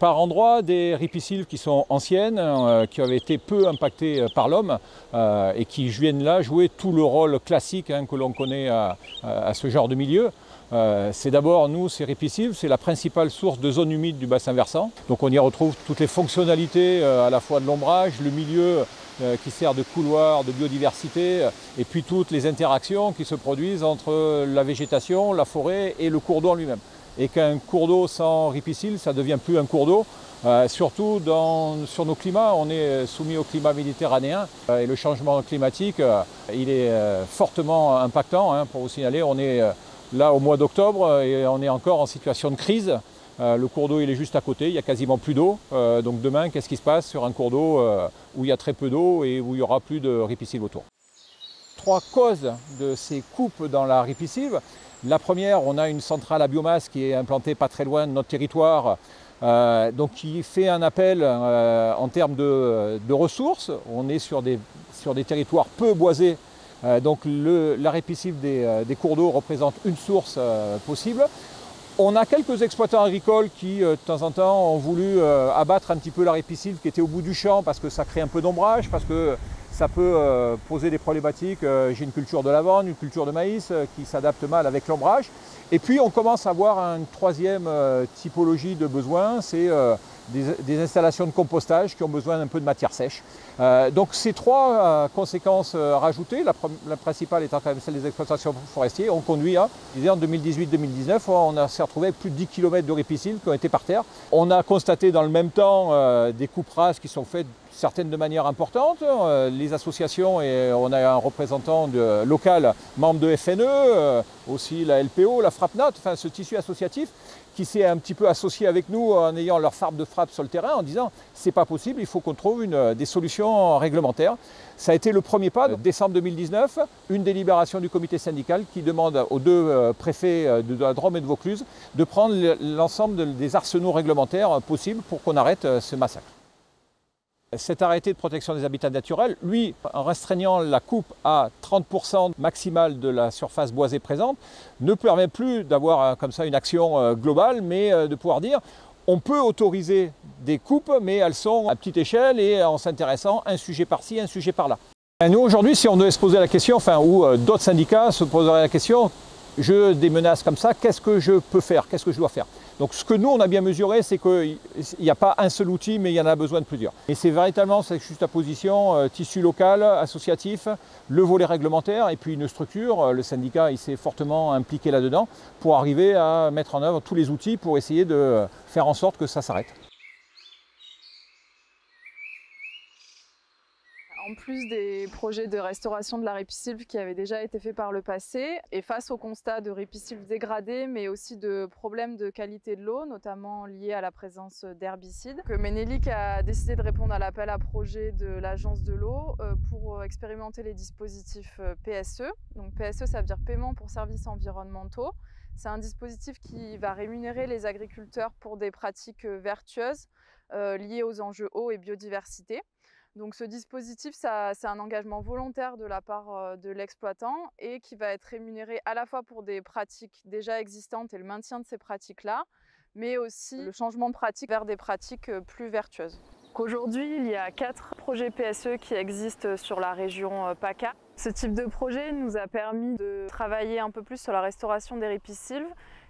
Par endroits, des ripisylves qui sont anciennes, qui avaient été peu impactées par l'homme et qui viennent là jouer tout le rôle classique que l'on connaît à ce genre de milieu. C'est d'abord, nous, ces ripisylves, c'est la principale source de zones humides du bassin versant. Donc on y retrouve toutes les fonctionnalités à la fois de l'ombrage, le milieu qui sert de couloir, de biodiversité, et puis toutes les interactions qui se produisent entre la végétation, la forêt et le cours d'eau en lui-même. Et qu'un cours d'eau sans ripisylve, ça ne devient plus un cours d'eau. Surtout sur nos climats, on est soumis au climat méditerranéen et le changement climatique, il est fortement impactant. Pour vous signaler, on est là au mois d'octobre et on est encore en situation de crise. Le cours d'eau il est juste à côté, il n'y a quasiment plus d'eau. Donc demain, qu'est-ce qui se passe sur un cours d'eau où il y a très peu d'eau et où il n'y aura plus de ripisylve autour? 3 causes de ces coupes dans la ripisylve. La première, on a une centrale à biomasse qui est implantée pas très loin de notre territoire, donc qui fait un appel en termes de ressources. On est sur des territoires peu boisés, donc la ripisylve des cours d'eau représente une source possible. On a quelques exploitants agricoles qui, de temps en temps, ont voulu abattre un petit peu la ripisylve qui était au bout du champ parce que ça crée un peu d'ombrage, parce que ça peut poser des problématiques. J'ai une culture de lavande, une culture de maïs qui s'adapte mal avec l'ombrage. Et puis on commence à avoir une troisième typologie de besoin, c'est des installations de compostage qui ont besoin d'un peu de matière sèche. Donc ces trois conséquences rajoutées, la principale étant quand même celle des exploitations forestières, ont conduit à, en 2018-2019, on s'est retrouvé avec plus de 10 km de ripisylves qui ont été par terre. On a constaté dans le même temps des coupes rases qui sont faites, certaines de manière importante. Les associations, et on a un représentant local, membre de FNE, aussi la LPO, la FRAPNAT, enfin ce tissu associatif qui s'est un petit peu associé avec nous en ayant leur farde de frappe sur le terrain en disant c'est pas possible, il faut qu'on trouve des solutions réglementaires. Ça a été le premier pas, donc décembre 2019, une délibération du comité syndical qui demande aux deux préfets de la Drôme et de Vaucluse de prendre l'ensemble des arsenaux réglementaires possibles pour qu'on arrête ce massacre. Cet arrêté de protection des habitats naturels, lui, en restreignant la coupe à 30% maximale de la surface boisée présente, ne permet plus d'avoir comme ça une action globale, mais de pouvoir dire on peut autoriser des coupes, mais elles sont à petite échelle et en s'intéressant un sujet par-ci, un sujet par-là. Nous, aujourd'hui, si on devait se poser la question, ou d'autres syndicats se poseraient la question, je des menaces comme ça, qu'est-ce que je peux faire, qu'est-ce que je dois faire? Donc ce que nous, on a bien mesuré, c'est qu'il n'y a pas un seul outil, mais il y en a besoin de plusieurs. Et c'est véritablement cette juxtaposition, tissu local, associatif, le volet réglementaire et puis une structure. Le syndicat, il s'est fortement impliqué là-dedans pour arriver à mettre en œuvre tous les outils pour essayer de faire en sorte que ça s'arrête. En plus des projets de restauration de la ripisylve qui avaient déjà été faits par le passé, et face au constat de ripisylve dégradés, mais aussi de problèmes de qualité de l'eau, notamment liés à la présence d'herbicides, Ménélic a décidé de répondre à l'appel à projet de l'Agence de l'eau pour expérimenter les dispositifs PSE. Donc PSE, ça veut dire paiement pour services environnementaux. C'est un dispositif qui va rémunérer les agriculteurs pour des pratiques vertueuses liées aux enjeux eau et biodiversité. Donc ce dispositif, c'est un engagement volontaire de la part de l'exploitant et qui va être rémunéré à la fois pour des pratiques déjà existantes et le maintien de ces pratiques-là, mais aussi le changement de pratique vers des pratiques plus vertueuses. Aujourd'hui, il y a 4 projets PSE qui existent sur la région PACA. Ce type de projet nous a permis de travailler un peu plus sur la restauration des ripisylves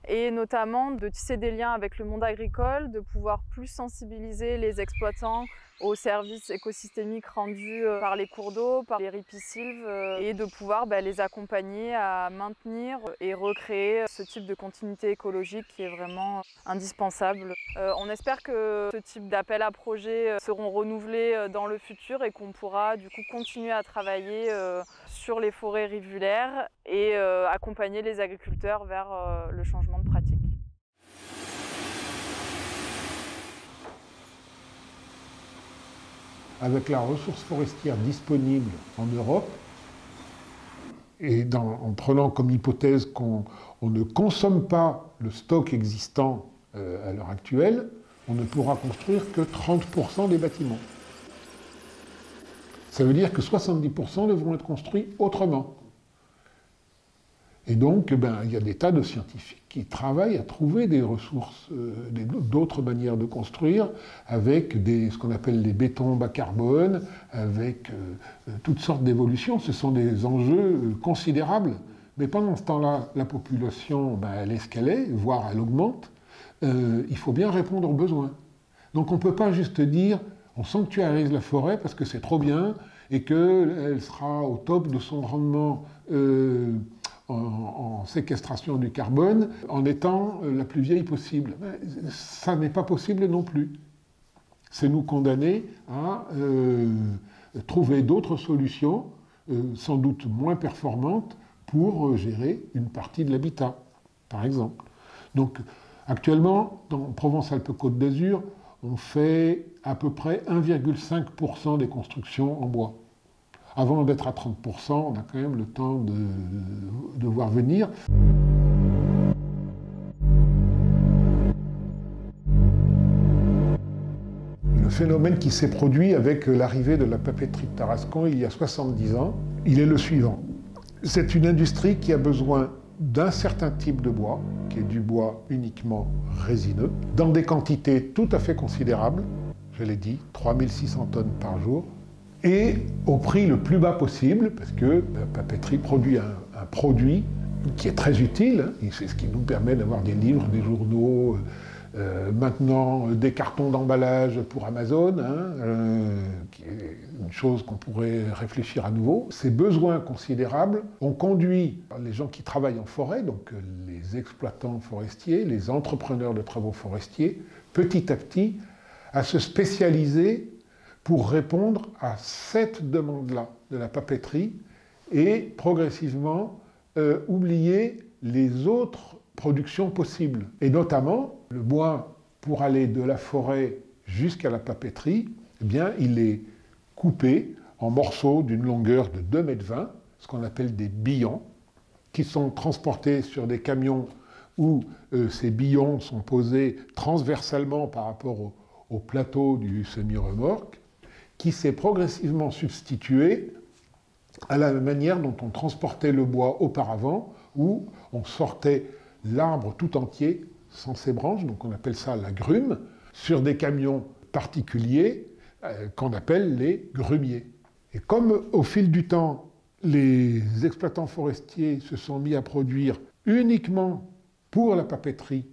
et notamment de tisser des liens avec le monde agricole, de pouvoir plus sensibiliser les exploitants aux services écosystémiques rendus par les cours d'eau, par les ripisylves et de pouvoir les accompagner à maintenir et recréer ce type de continuité écologique qui est vraiment indispensable. On espère que ce type d'appels à projets seront renouvelés dans le futur et qu'on pourra du coup continuer à travailler sur les forêts rivulaires et accompagner les agriculteurs vers le changement de pratique. Avec la ressource forestière disponible en Europe, et en prenant comme hypothèse qu'on ne consomme pas le stock existant à l'heure actuelle, on ne pourra construire que 30% des bâtiments. Ça veut dire que 70% devront être construits autrement. Et donc, il y a des tas de scientifiques qui travaillent à trouver des ressources, d'autres manières de construire, avec ce qu'on appelle les bétons bas carbone, avec toutes sortes d'évolutions. Ce sont des enjeux considérables. Mais pendant ce temps-là, la population, elle est ce qu'elle est, voire elle augmente. Il faut bien répondre aux besoins. Donc on ne peut pas juste dire on sanctuarise la forêt parce que c'est trop bien et qu'elle sera au top de son rendement en séquestration du carbone en étant la plus vieille possible. Ça n'est pas possible non plus. C'est nous condamner à trouver d'autres solutions, sans doute moins performantes, pour gérer une partie de l'habitat, par exemple. Donc, actuellement, dans Provence-Alpes-Côte d'Azur, on fait à peu près 1,5% des constructions en bois. Avant d'être à 30%, on a quand même le temps de voir venir. Le phénomène qui s'est produit avec l'arrivée de la papeterie de Tarascon il y a 70 ans, il est le suivant. C'est une industrie qui a besoin d'un certain type de bois, qui est du bois uniquement résineux, dans des quantités tout à fait considérables, je l'ai dit, 3600 tonnes par jour, et au prix le plus bas possible, parce que la papeterie produit un produit qui est très utile, et c'est ce qui nous permet d'avoir des livres, des journaux, Maintenant, des cartons d'emballage pour Amazon, qui est une chose qu'on pourrait réfléchir à nouveau. Ces besoins considérables ont conduit les gens qui travaillent en forêt, donc les exploitants forestiers, les entrepreneurs de travaux forestiers, petit à petit, à se spécialiser pour répondre à cette demande-là de la papeterie et progressivement oublier les autres productions possibles. Et notamment, le bois, pour aller de la forêt jusqu'à la papeterie, eh bien, il est coupé en morceaux d'une longueur de 2,20 m, ce qu'on appelle des billons, qui sont transportés sur des camions où ces billons sont posés transversalement par rapport au plateau du semi-remorque, qui s'est progressivement substitué à la manière dont on transportait le bois auparavant, où on sortait l'arbre tout entier, sans ses branches, donc on appelle ça la grume, sur des camions particuliers qu'on appelle les grumiers. Et comme au fil du temps, les exploitants forestiers se sont mis à produire uniquement pour la papeterie,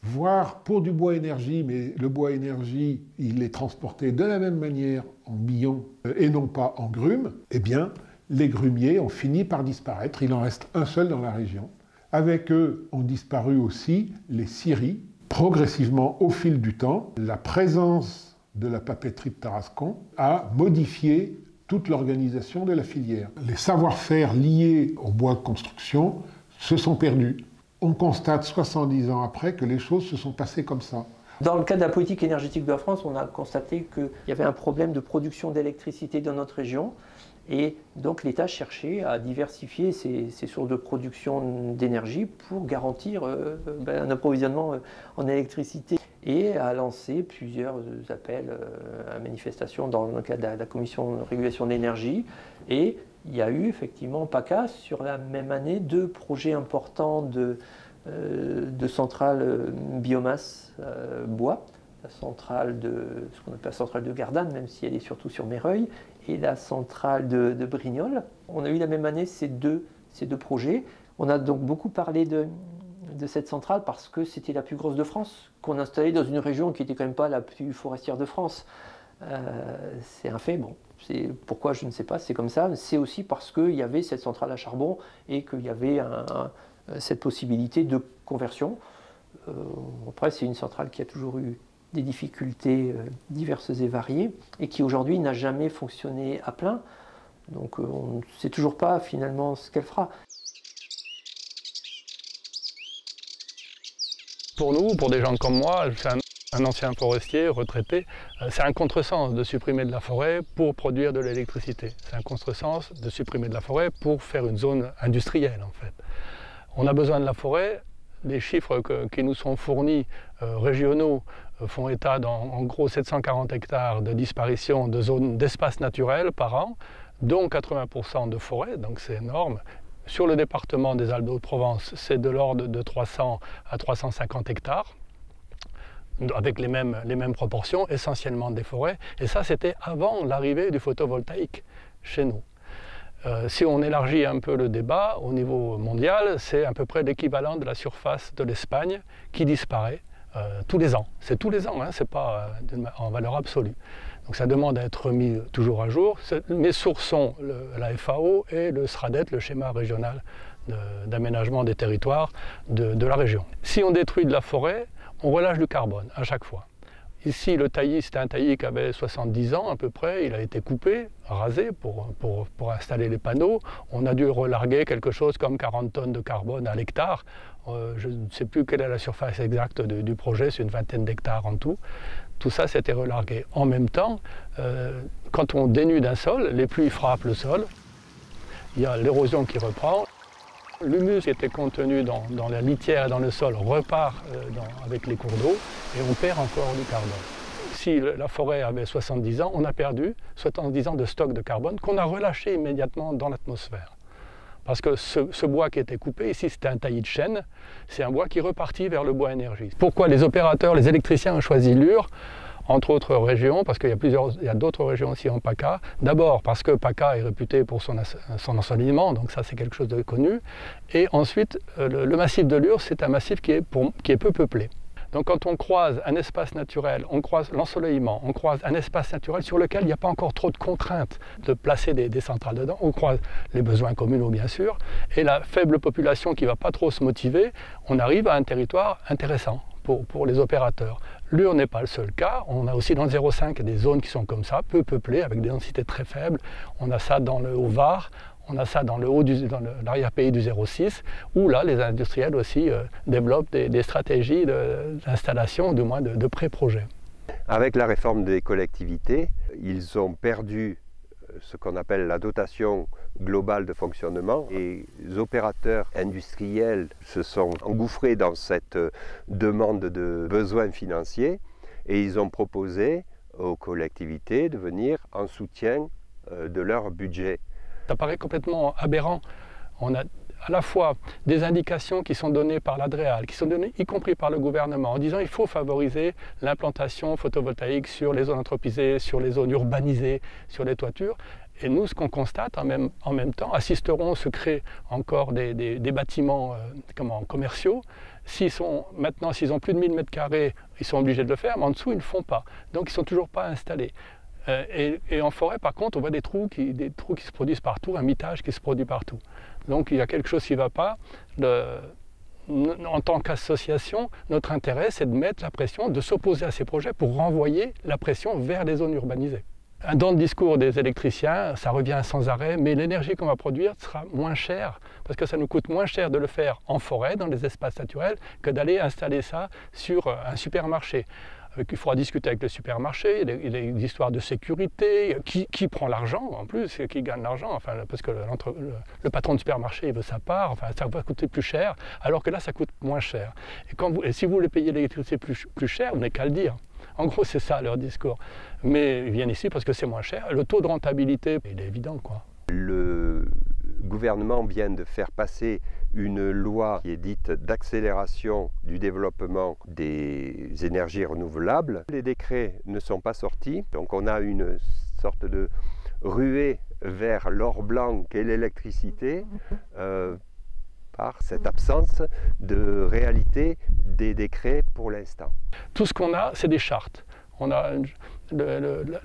voire pour du bois énergie, mais le bois énergie, il est transporté de la même manière en billons et non pas en grumes, eh bien, les grumiers ont fini par disparaître. Il en reste un seul dans la région. Avec eux ont disparu aussi les scieries. Progressivement, au fil du temps, la présence de la papeterie de Tarascon a modifié toute l'organisation de la filière. Les savoir-faire liés au bois de construction se sont perdus. On constate 70 ans après que les choses se sont passées comme ça. Dans le cadre de la politique énergétique de la France, on a constaté qu'il y avait un problème de production d'électricité dans notre région. Et donc l'État cherchait à diversifier ses sources de production d'énergie pour garantir un approvisionnement en électricité et a lancé plusieurs appels à manifestation dans le cadre de la Commission de régulation de l'énergie. Et il y a eu effectivement PACA sur la même année 2 projets importants de centrales biomasse bois. La centrale ce qu'on appelle la centrale de Gardanne, même si elle est surtout sur Méreuil, et la centrale de Brignoles. On a eu la même année ces deux projets. On a donc beaucoup parlé de cette centrale parce que c'était la plus grosse de France, qu'on installait dans une région qui n'était quand même pas la plus forestière de France. C'est un fait, bon. Pourquoi, je ne sais pas, c'est comme ça. C'est aussi parce qu'il y avait cette centrale à charbon et qu'il y avait cette possibilité de conversion. Après, c'est une centrale qui a toujours eu des difficultés diverses et variées et qui aujourd'hui n'a jamais fonctionné à plein. Donc on ne sait toujours pas finalement ce qu'elle fera. Pour nous, pour des gens comme moi, je suis un ancien forestier retraité, c'est un contresens de supprimer de la forêt pour produire de l'électricité. C'est un contresens de supprimer de la forêt pour faire une zone industrielle en fait. On a besoin de la forêt. Les chiffres qui nous sont fournis régionaux font état d'en gros 740 hectares de disparition de zones d'espace naturel par an, dont 80% de forêt, donc c'est énorme. Sur le département des Alpes-de-Haute-Provence, c'est de l'ordre de 300 à 350 hectares, avec les mêmes proportions, essentiellement des forêts. Et ça, c'était avant l'arrivée du photovoltaïque chez nous. Si on élargit un peu le débat, au niveau mondial, c'est à peu près l'équivalent de la surface de l'Espagne qui disparaît tous les ans. C'est tous les ans, hein, c'est pas en valeur absolue. Donc ça demande à être remis toujours à jour. Mes sources sont la FAO et le SRADET, le schéma régional d'aménagement des territoires de la région. Si on détruit de la forêt, on relâche du carbone à chaque fois. Ici, le taillis, c'était un taillis qui avait 70 ans à peu près. Il a été coupé, rasé pour installer les panneaux. On a dû relarguer quelque chose comme 40 tonnes de carbone à l'hectare. Je ne sais plus quelle est la surface exacte du projet, c'est une vingtaine d'hectares en tout. Tout ça, c'était relargué. En même temps, quand on dénude un sol, les pluies frappent le sol. Il y a l'érosion qui reprend. L'humus qui était contenu dans la litière et dans le sol repart avec les cours d'eau et on perd encore du carbone. Si la forêt avait 70 ans, on a perdu 70 ans de stock de carbone qu'on a relâché immédiatement dans l'atmosphère. Parce que ce bois qui était coupé, ici c'était un taillis de chêne, c'est un bois qui repartit vers le bois énergie. Pourquoi les opérateurs, les électriciens ont choisi Lure, entre autres régions, parce qu'il y a d'autres régions aussi en PACA. D'abord parce que PACA est réputé pour son ensoleillement, donc ça c'est quelque chose de connu. Et ensuite, le massif de Lure, c'est un massif qui est peu peuplé. Donc quand on croise un espace naturel, on croise l'ensoleillement, on croise un espace naturel sur lequel il n'y a pas encore trop de contraintes de placer des centrales dedans, on croise les besoins communaux bien sûr, et la faible population qui ne va pas trop se motiver, on arrive à un territoire intéressant pour les opérateurs. Lure n'est pas le seul cas, on a aussi dans le 0,5 des zones qui sont comme ça, peu peuplées, avec des densités très faibles. On a ça dans le Haut-Var, on a ça dans l'arrière-pays du 0,6, où là les industriels aussi développent des stratégies d'installation, du moins de pré-projet. Avec la réforme des collectivités, ils ont perdu ce qu'on appelle la dotation globale de fonctionnement et les opérateurs industriels se sont engouffrés dans cette demande de besoins financiers et ils ont proposé aux collectivités de venir en soutien de leur budget. Ça paraît complètement aberrant. On a à la fois des indications qui sont données par l'ADREAL, qui sont données y compris par le gouvernement, en disant qu'il faut favoriser l'implantation photovoltaïque sur les zones anthropisées, sur les zones urbanisées, sur les toitures. Et nous, ce qu'on constate en même temps, se créent encore des bâtiments commerciaux. S'ils ont plus de 1000 m², ils sont obligés de le faire, mais en dessous, ils ne le font pas. Donc, ils ne sont toujours pas installés. Et en forêt, par contre, on voit des trous qui se produisent partout, un mitage qui se produit partout. Donc, il y a quelque chose qui ne va pas. En tant qu'association, notre intérêt, c'est de mettre la pression, de s'opposer à ces projets pour renvoyer la pression vers les zones urbanisées. Dans le discours des électriciens, ça revient sans arrêt, mais l'énergie qu'on va produire sera moins chère, parce que ça nous coûte moins cher de le faire en forêt, dans les espaces naturels, que d'aller installer ça sur un supermarché. Il faudra discuter avec le supermarché, il y a des histoires de sécurité, qui prend l'argent en plus, qui gagne l'argent, enfin, parce que le patron de supermarché il veut sa part, enfin, ça va coûter plus cher, alors que là ça coûte moins cher. Et si vous voulez payer l'électricité plus cher, vous n'avez qu'à le dire. En gros, c'est ça leur discours. Mais ils viennent ici parce que c'est moins cher. Le taux de rentabilité, il est évident, quoi. Le gouvernement vient de faire passer une loi qui est dite d'accélération du développement des énergies renouvelables. Les décrets ne sont pas sortis, donc on a une sorte de ruée vers l'or blanc qu'est l'électricité par cette absence de réalité des décrets pour l'instant. Tout ce qu'on a, c'est des chartes. On a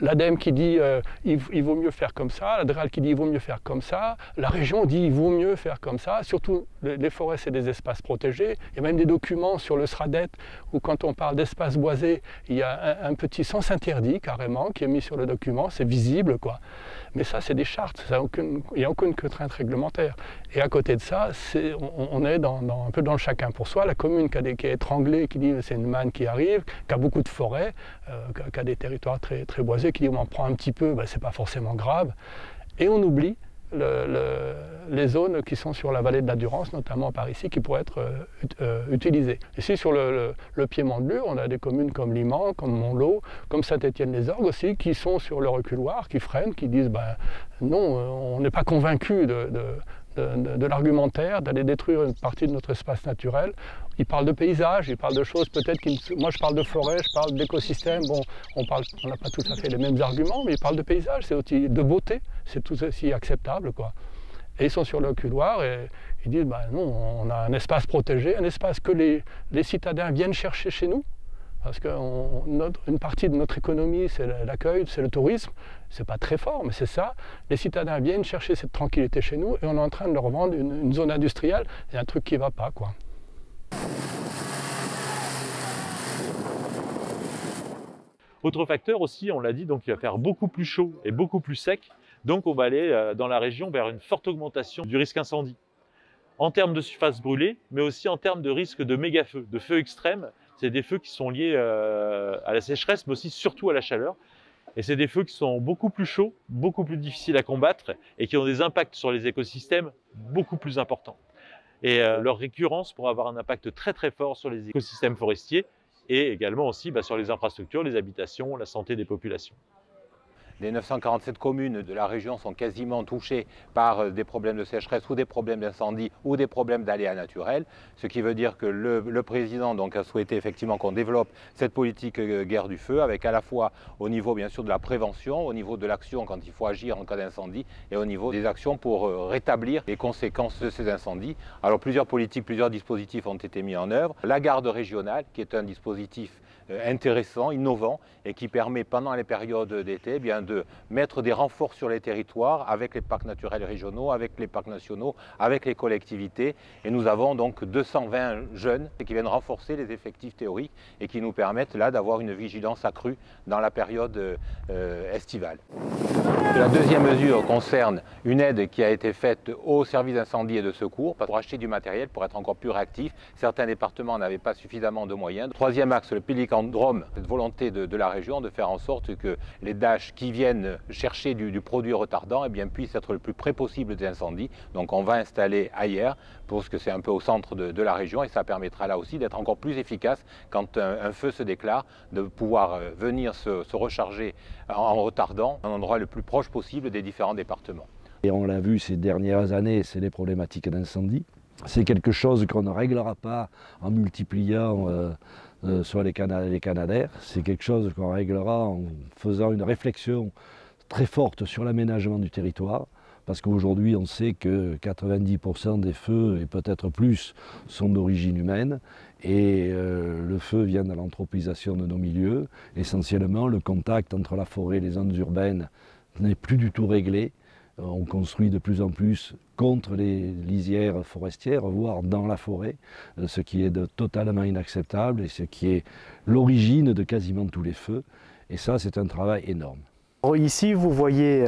l'ADEME qui dit il vaut mieux faire comme ça, l'ADREAL qui dit il vaut mieux faire comme ça, la région dit il vaut mieux faire comme ça. Surtout, les forêts, c'est des espaces protégés. Il y a même des documents sur le SRADET où quand on parle d'espace boisé, il y a un petit sens interdit carrément qui est mis sur le document, c'est visible, quoi. Mais ça, c'est des chartes, il n'y a aucune contrainte réglementaire. Et à côté de ça, on est un peu dans le chacun pour soi. La commune qui est étranglée, qui dit c'est une manne qui arrive, qui a beaucoup de forêts, qui a des territoires très boisés, qui dit on en prend un petit peu, ben, c'est pas forcément grave. Et on oublie les zones qui sont sur la vallée de la Durance, notamment par ici, qui pourraient être utilisées. Ici, sur le piémont de Lure, on a des communes comme Liman, comme Montlot, comme Saint-Étienne-les-Orgues aussi, qui sont sur le reculoir, qui freinent, qui disent ben, non, on n'est pas convaincu de l'argumentaire, d'aller détruire une partie de notre espace naturel. Ils parlent de paysage, ils parlent de choses peut-être moi je parle de forêt, je parle d'écosystème, bon, on n'a pas tout à fait les mêmes arguments, mais ils parlent de paysage, c'est aussi de beauté, c'est tout aussi acceptable, quoi. Et ils sont sur le couloir et ils disent, bah non, on a un espace protégé, un espace que les citadins viennent chercher chez nous, parce qu'une partie de notre économie, c'est l'accueil, c'est le tourisme. C'est pas très fort, mais c'est ça. Les citadins viennent chercher cette tranquillité chez nous et on est en train de leur vendre une zone industrielle. Il y a un truc qui ne va pas, quoi. Autre facteur aussi, on l'a dit, donc il va faire beaucoup plus chaud et beaucoup plus sec. Donc on va aller dans la région vers une forte augmentation du risque incendie. En termes de surface brûlée, mais aussi en termes de risque de méga-feux, de feux extrêmes. C'est des feux qui sont liés à la sécheresse, mais aussi surtout à la chaleur. Et c'est des feux qui sont beaucoup plus chauds, beaucoup plus difficiles à combattre et qui ont des impacts sur les écosystèmes beaucoup plus importants. Et leur récurrence pourra avoir un impact très très fort sur les écosystèmes forestiers et également aussi sur les infrastructures, les habitations, la santé des populations. Les 947 communes de la région sont quasiment touchées par des problèmes de sécheresse ou des problèmes d'incendie ou des problèmes d'aléas naturels, ce qui veut dire que le président donc, a souhaité effectivement qu'on développe cette politique guerre du feu, avec à la fois au niveau bien sûr de la prévention, au niveau de l'action quand il faut agir en cas d'incendie et au niveau des actions pour rétablir les conséquences de ces incendies. Alors plusieurs politiques, plusieurs dispositifs ont été mis en œuvre. La garde régionale, qui est un dispositif intéressant, innovant et qui permet pendant les périodes d'été de mettre des renforts sur les territoires avec les parcs naturels régionaux, avec les parcs nationaux, avec les collectivités. Et nous avons donc 220 jeunes qui viennent renforcer les effectifs théoriques et qui nous permettent là d'avoir une vigilance accrue dans la période estivale. La deuxième mesure concerne une aide qui a été faite aux services d'incendie et de secours pour acheter du matériel pour être encore plus réactifs. Certains départements n'avaient pas suffisamment de moyens. Troisième axe, le Pélicandrome, cette volonté de la région de faire en sorte que les DASH qui viennent chercher du produit retardant puissent être le plus près possible des incendies. Donc on va installer ailleurs parce que c'est un peu au centre de la région et ça permettra là aussi d'être encore plus efficace quand un feu se déclare, de pouvoir venir se recharger en retardant un endroit le plus proche possible des différents départements. Et on l'a vu ces dernières années, c'est les problématiques d'incendie. C'est quelque chose qu'on ne réglera pas en multipliant soit les canadaires, c'est quelque chose qu'on réglera en faisant une réflexion très forte sur l'aménagement du territoire, parce qu'aujourd'hui on sait que 90% des feux, et peut-être plus, sont d'origine humaine, et le feu vient de l'anthropisation de nos milieux. Essentiellement, le contact entre la forêt et les zones urbaines n'est plus du tout réglé. On construit de plus en plus contre les lisières forestières, voire dans la forêt, ce qui est totalement inacceptable et ce qui est l'origine de quasiment tous les feux. Et ça, c'est un travail énorme. Ici, vous voyez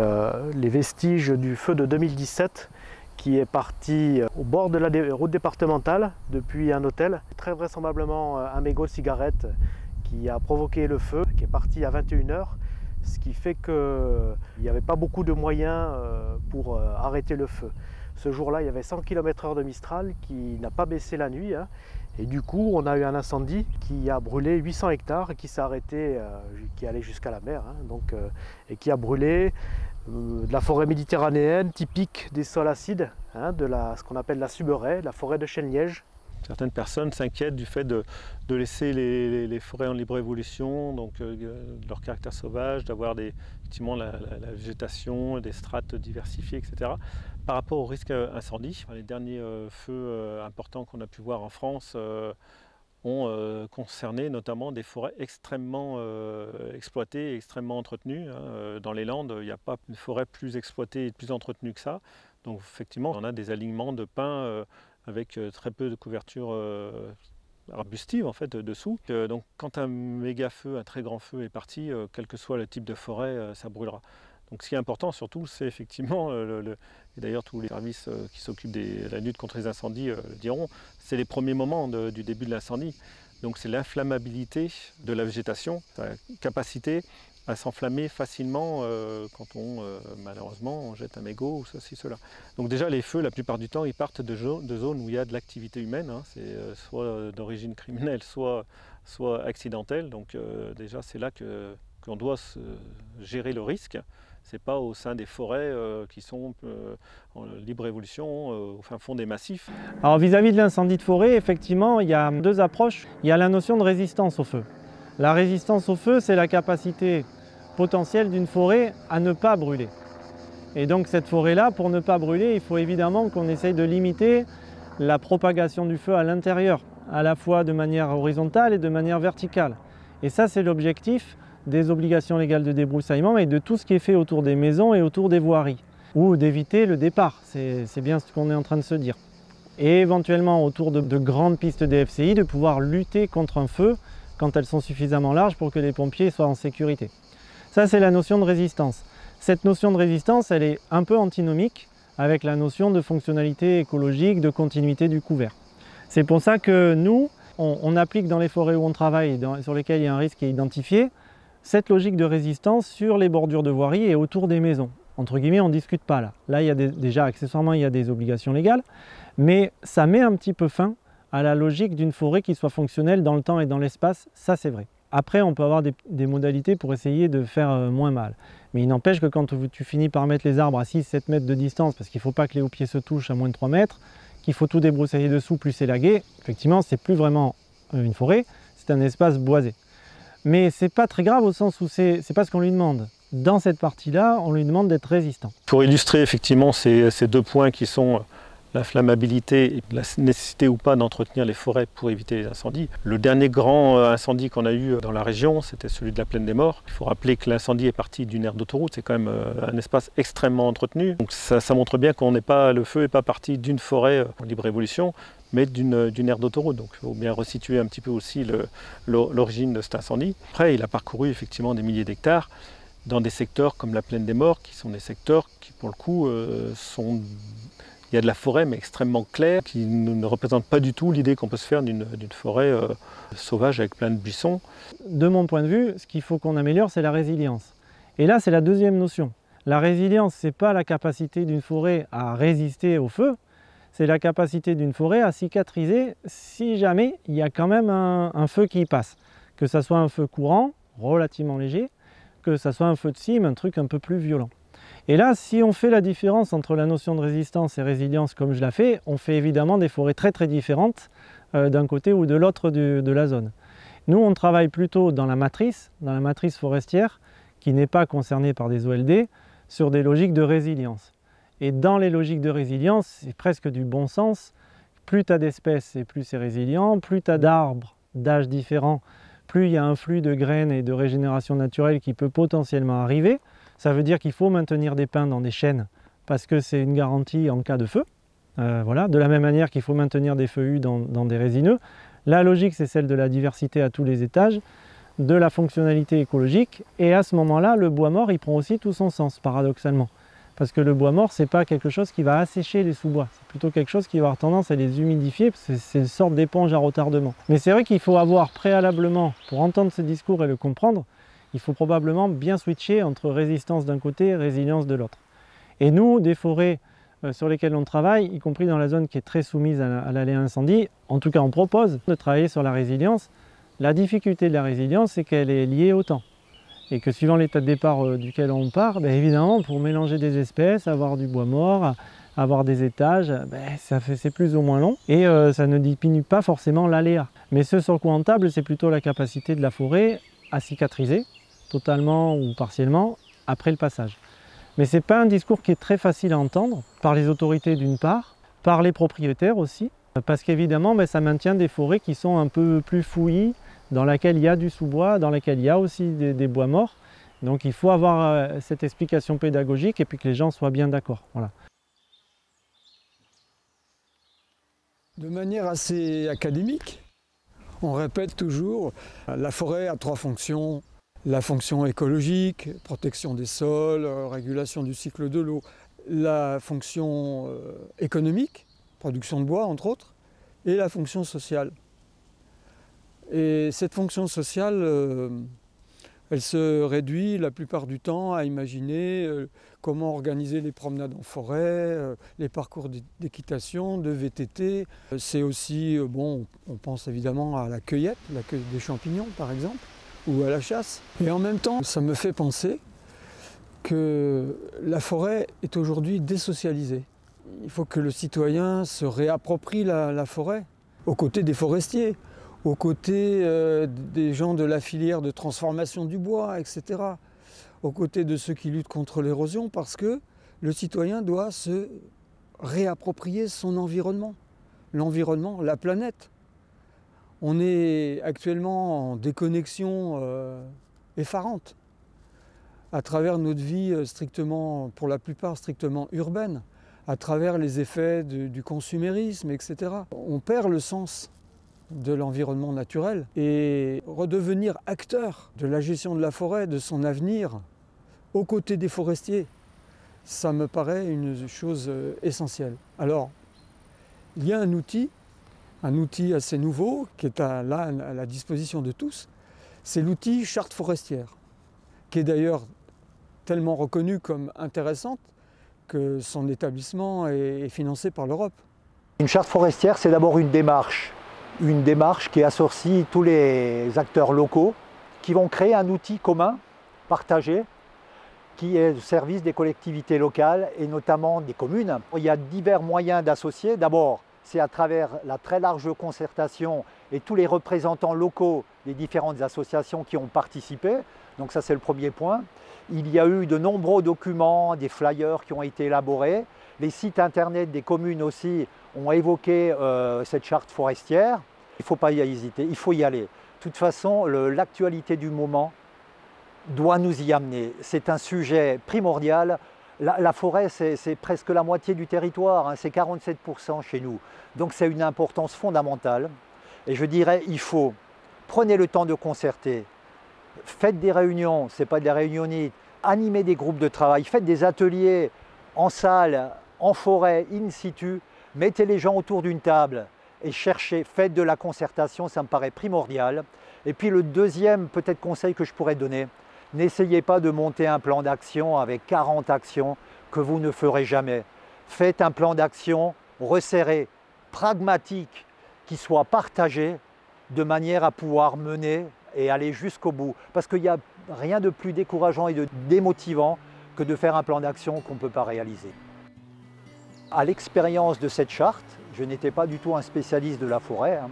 les vestiges du feu de 2017 qui est parti au bord de la route départementale depuis un hôtel. Très vraisemblablement un mégot de cigarette qui a provoqué le feu, qui est parti à 21 h. Ce qui fait qu'il n'y avait pas beaucoup de moyens pour arrêter le feu. Ce jour-là, il y avait 100 km/h de Mistral qui n'a pas baissé la nuit. Et du coup, on a eu un incendie qui a brûlé 800 hectares et qui s'est arrêté, qui allait jusqu'à la mer, et qui a brûlé de la forêt méditerranéenne typique des sols acides, de ce qu'on appelle la suberaie, la forêt de chêne-liège. Certaines personnes s'inquiètent du fait de laisser les forêts en libre évolution, donc leur caractère sauvage, d'avoir effectivement la végétation, des strates diversifiées, etc. Par rapport au risque incendie, les derniers feux importants qu'on a pu voir en France ont concerné notamment des forêts extrêmement exploitées et extrêmement entretenues. Dans les Landes, il n'y a pas une forêt plus exploitée et plus entretenue que ça. Donc effectivement, on a des alignements de pins avec très peu de couverture arbustive en fait dessous. Donc quand un méga feu, un très grand feu est parti, quel que soit le type de forêt, ça brûlera. Donc ce qui est important surtout, c'est effectivement, et d'ailleurs tous les services qui s'occupent de la lutte contre les incendies le diront, c'est les premiers moments du début de l'incendie. Donc c'est l'inflammabilité de la végétation, sa capacité à s'enflammer facilement quand malheureusement on jette un mégot ou ceci, cela. Donc déjà les feux, la plupart du temps, ils partent de zones où il y a de l'activité humaine, c'est soit d'origine criminelle, soit accidentelle. Donc déjà c'est là qu'on doit gérer le risque. C'est pas au sein des forêts qui sont en libre évolution, au fin fond des massifs. Alors vis-à-vis de l'incendie de forêt, effectivement, il y a deux approches. Il y a la notion de résistance au feu. La résistance au feu, c'est la capacité potentielle d'une forêt à ne pas brûler. Et donc cette forêt-là, pour ne pas brûler, il faut évidemment qu'on essaye de limiter la propagation du feu à l'intérieur, à la fois de manière horizontale et de manière verticale. Et ça, c'est l'objectif des obligations légales de débroussaillement et de tout ce qui est fait autour des maisons et autour des voiries, ou d'éviter le départ, c'est bien ce qu'on est en train de se dire. Et éventuellement autour de grandes pistes DFCI, de pouvoir lutter contre un feu quand elles sont suffisamment larges pour que les pompiers soient en sécurité. Ça, c'est la notion de résistance. Cette notion de résistance, elle est un peu antinomique avec la notion de fonctionnalité écologique, de continuité du couvert. C'est pour ça que nous, on applique dans les forêts où on travaille, sur lesquelles il y a un risque qui est identifié, cette logique de résistance sur les bordures de voiries et autour des maisons. Entre guillemets, on ne discute pas là. Là, il y a déjà, accessoirement, il y a des obligations légales, mais ça met un petit peu fin à la logique d'une forêt qui soit fonctionnelle dans le temps et dans l'espace, ça c'est vrai. Après, on peut avoir des modalités pour essayer de faire moins mal. Mais il n'empêche que quand tu finis par mettre les arbres à 6-7 mètres de distance, parce qu'il ne faut pas que les hauts pieds se touchent à moins de 3 mètres, qu'il faut tout débroussailler dessous plus élaguer, effectivement, c'est plus vraiment une forêt, c'est un espace boisé. Mais c'est pas très grave au sens où c'est pas ce qu'on lui demande. Dans cette partie-là, on lui demande d'être résistant. Pour illustrer effectivement ces deux points qui sont l'inflammabilité et la nécessité ou pas d'entretenir les forêts pour éviter les incendies. Le dernier grand incendie qu'on a eu dans la région, c'était celui de la Plaine des Morts. Il faut rappeler que l'incendie est parti d'une aire d'autoroute, c'est quand même un espace extrêmement entretenu. Donc ça montre bien qu'on n'est pas, le feu n'est pas parti d'une forêt en libre évolution, mais d'une aire d'autoroute. Donc il faut bien resituer un petit peu aussi l'origine de cet incendie. Après, il a parcouru effectivement des milliers d'hectares dans des secteurs comme la Plaine des Morts, qui sont des secteurs qui, pour le coup, sont... Il y a de la forêt, mais extrêmement claire, qui ne représente pas du tout l'idée qu'on peut se faire d'une forêt sauvage avec plein de buissons. De mon point de vue, ce qu'il faut qu'on améliore, c'est la résilience. Et là, c'est la deuxième notion. La résilience, ce n'est pas la capacité d'une forêt à résister au feu, c'est la capacité d'une forêt à cicatriser si jamais il y a quand même un feu qui y passe. Que ce soit un feu courant, relativement léger, que ce soit un feu de cime, un truc un peu plus violent. Et là, si on fait la différence entre la notion de résistance et résilience comme je la fais, on fait évidemment des forêts très très différentes d'un côté ou de l'autre de la zone. Nous, on travaille plutôt dans la matrice forestière, qui n'est pas concernée par des OLD, sur des logiques de résilience. Et dans les logiques de résilience, c'est presque du bon sens. Plus tu as d'espèces et plus c'est résilient, plus tu as d'arbres d'âge différents, plus il y a un flux de graines et de régénération naturelle qui peut potentiellement arriver. Ça veut dire qu'il faut maintenir des pins dans des chênes parce que c'est une garantie en cas de feu. Voilà. De la même manière qu'il faut maintenir des feuillus dans des résineux. La logique, c'est celle de la diversité à tous les étages, de la fonctionnalité écologique. Et à ce moment-là, le bois mort, il prend aussi tout son sens, paradoxalement. Parce que le bois mort, ce n'est pas quelque chose qui va assécher les sous-bois. C'est plutôt quelque chose qui va avoir tendance à les humidifier, parce que c'est une sorte d'éponge à retardement. Mais c'est vrai qu'il faut avoir préalablement, pour entendre ce discours et le comprendre, il faut probablement bien switcher entre résistance d'un côté et résilience de l'autre. Et nous, des forêts sur lesquelles on travaille, y compris dans la zone qui est très soumise à l'aléa incendie, en tout cas on propose de travailler sur la résilience. La difficulté de la résilience, c'est qu'elle est liée au temps. Et que suivant l'état de départ duquel on part, évidemment, pour mélanger des espèces, avoir du bois mort, avoir des étages, c'est plus ou moins long. Et ça ne diminue pas forcément l'aléa. Mais ce sur quoi on table, c'est plutôt la capacité de la forêt à cicatriser, totalement ou partiellement, après le passage. Mais ce n'est pas un discours qui est très facile à entendre, par les autorités d'une part, par les propriétaires aussi, parce qu'évidemment, ça maintient des forêts qui sont un peu plus fouillis, dans laquelle il y a du sous-bois, dans laquelle il y a aussi des bois morts. Donc il faut avoir cette explication pédagogique et puis que les gens soient bien d'accord. Voilà. De manière assez académique, on répète toujours la forêt a 3 fonctions. La fonction écologique, protection des sols, régulation du cycle de l'eau. La fonction économique, production de bois entre autres, et la fonction sociale. Et cette fonction sociale, elle se réduit la plupart du temps à imaginer comment organiser les promenades en forêt, les parcours d'équitation, de VTT. C'est aussi, on pense évidemment à la cueillette, la cueillette des champignons par exemple, ou à la chasse. Et en même temps, ça me fait penser que la forêt est aujourd'hui désocialisée. Il faut que le citoyen se réapproprie la forêt, aux côtés des forestiers, aux côtés des gens de la filière de transformation du bois, etc. Aux côtés de ceux qui luttent contre l'érosion, parce que le citoyen doit se réapproprier son environnement. L'environnement, la planète. On est actuellement en déconnexion effarante à travers notre vie strictement, pour la plupart strictement urbaine, à travers les effets du consumérisme, etc. On perd le sens de l'environnement naturel et redevenir acteur de la gestion de la forêt, de son avenir, aux côtés des forestiers, ça me paraît une chose essentielle. Alors, il y a un outil assez nouveau qui est à la disposition de tous, c'est l'outil charte forestière, qui est d'ailleurs tellement reconnue comme intéressante que son établissement est financé par l'Europe. Une charte forestière, c'est d'abord une démarche qui associe tous les acteurs locaux qui vont créer un outil commun, partagé, qui est au service des collectivités locales et notamment des communes. Il y a divers moyens d'associer. D'abord, c'est à travers la très large concertation et tous les représentants locaux des différentes associations qui ont participé. Donc ça, c'est le premier point. Il y a eu de nombreux documents, des flyers qui ont été élaborés. Les sites internet des communes aussi ont évoqué cette charte forestière. Il ne faut pas y hésiter, il faut y aller. De toute façon, l'actualité du moment doit nous y amener. C'est un sujet primordial. La forêt, c'est presque la moitié du territoire, hein, c'est 47% chez nous. Donc c'est une importance fondamentale. Et je dirais, prenez le temps de concerter. Faites des réunions, ce n'est pas des réunionites. Animez des groupes de travail, faites des ateliers en salle, en forêt, in situ. Mettez les gens autour d'une table et cherchez, faites de la concertation, ça me paraît primordial. Et puis le deuxième peut-être conseil que je pourrais donner, n'essayez pas de monter un plan d'action avec 40 actions que vous ne ferez jamais. Faites un plan d'action resserré, pragmatique, qui soit partagé de manière à pouvoir mener et aller jusqu'au bout. Parce qu'il n'y a rien de plus décourageant et de démotivant que de faire un plan d'action qu'on ne peut pas réaliser. À l'expérience de cette charte, je n'étais pas du tout un spécialiste de la forêt, hein.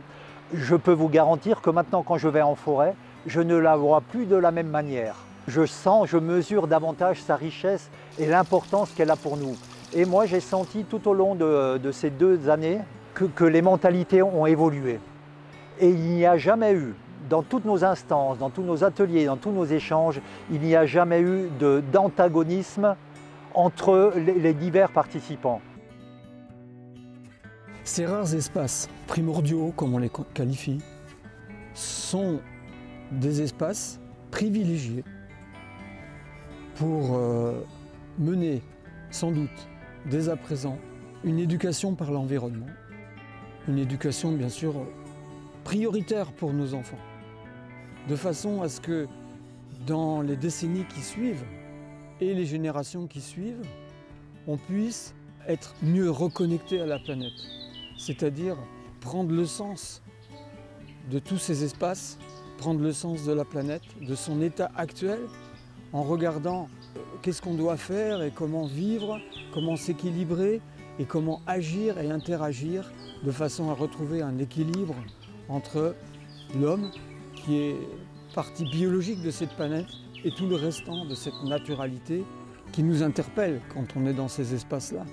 Je peux vous garantir que maintenant quand je vais en forêt, je ne la vois plus de la même manière. Je sens, je mesure davantage sa richesse et l'importance qu'elle a pour nous. Et moi j'ai senti tout au long de ces 2 années que les mentalités ont évolué. Et il n'y a jamais eu, dans toutes nos instances, dans tous nos ateliers, dans tous nos échanges, il n'y a jamais eu d'antagonisme entre les divers participants. Ces rares espaces primordiaux, comme on les qualifie, sont des espaces privilégiés pour mener, sans doute, dès à présent, une éducation par l'environnement. Une éducation, bien sûr, prioritaire pour nos enfants. De façon à ce que, dans les décennies qui suivent et les générations qui suivent, on puisse être mieux reconnecté à la planète. C'est-à-dire prendre le sens de tous ces espaces, prendre le sens de la planète, de son état actuel, en regardant qu'est-ce qu'on doit faire et comment vivre, comment s'équilibrer et comment agir et interagir de façon à retrouver un équilibre entre l'homme, qui est partie biologique de cette planète, et tout le restant de cette naturalité qui nous interpelle quand on est dans ces espaces-là.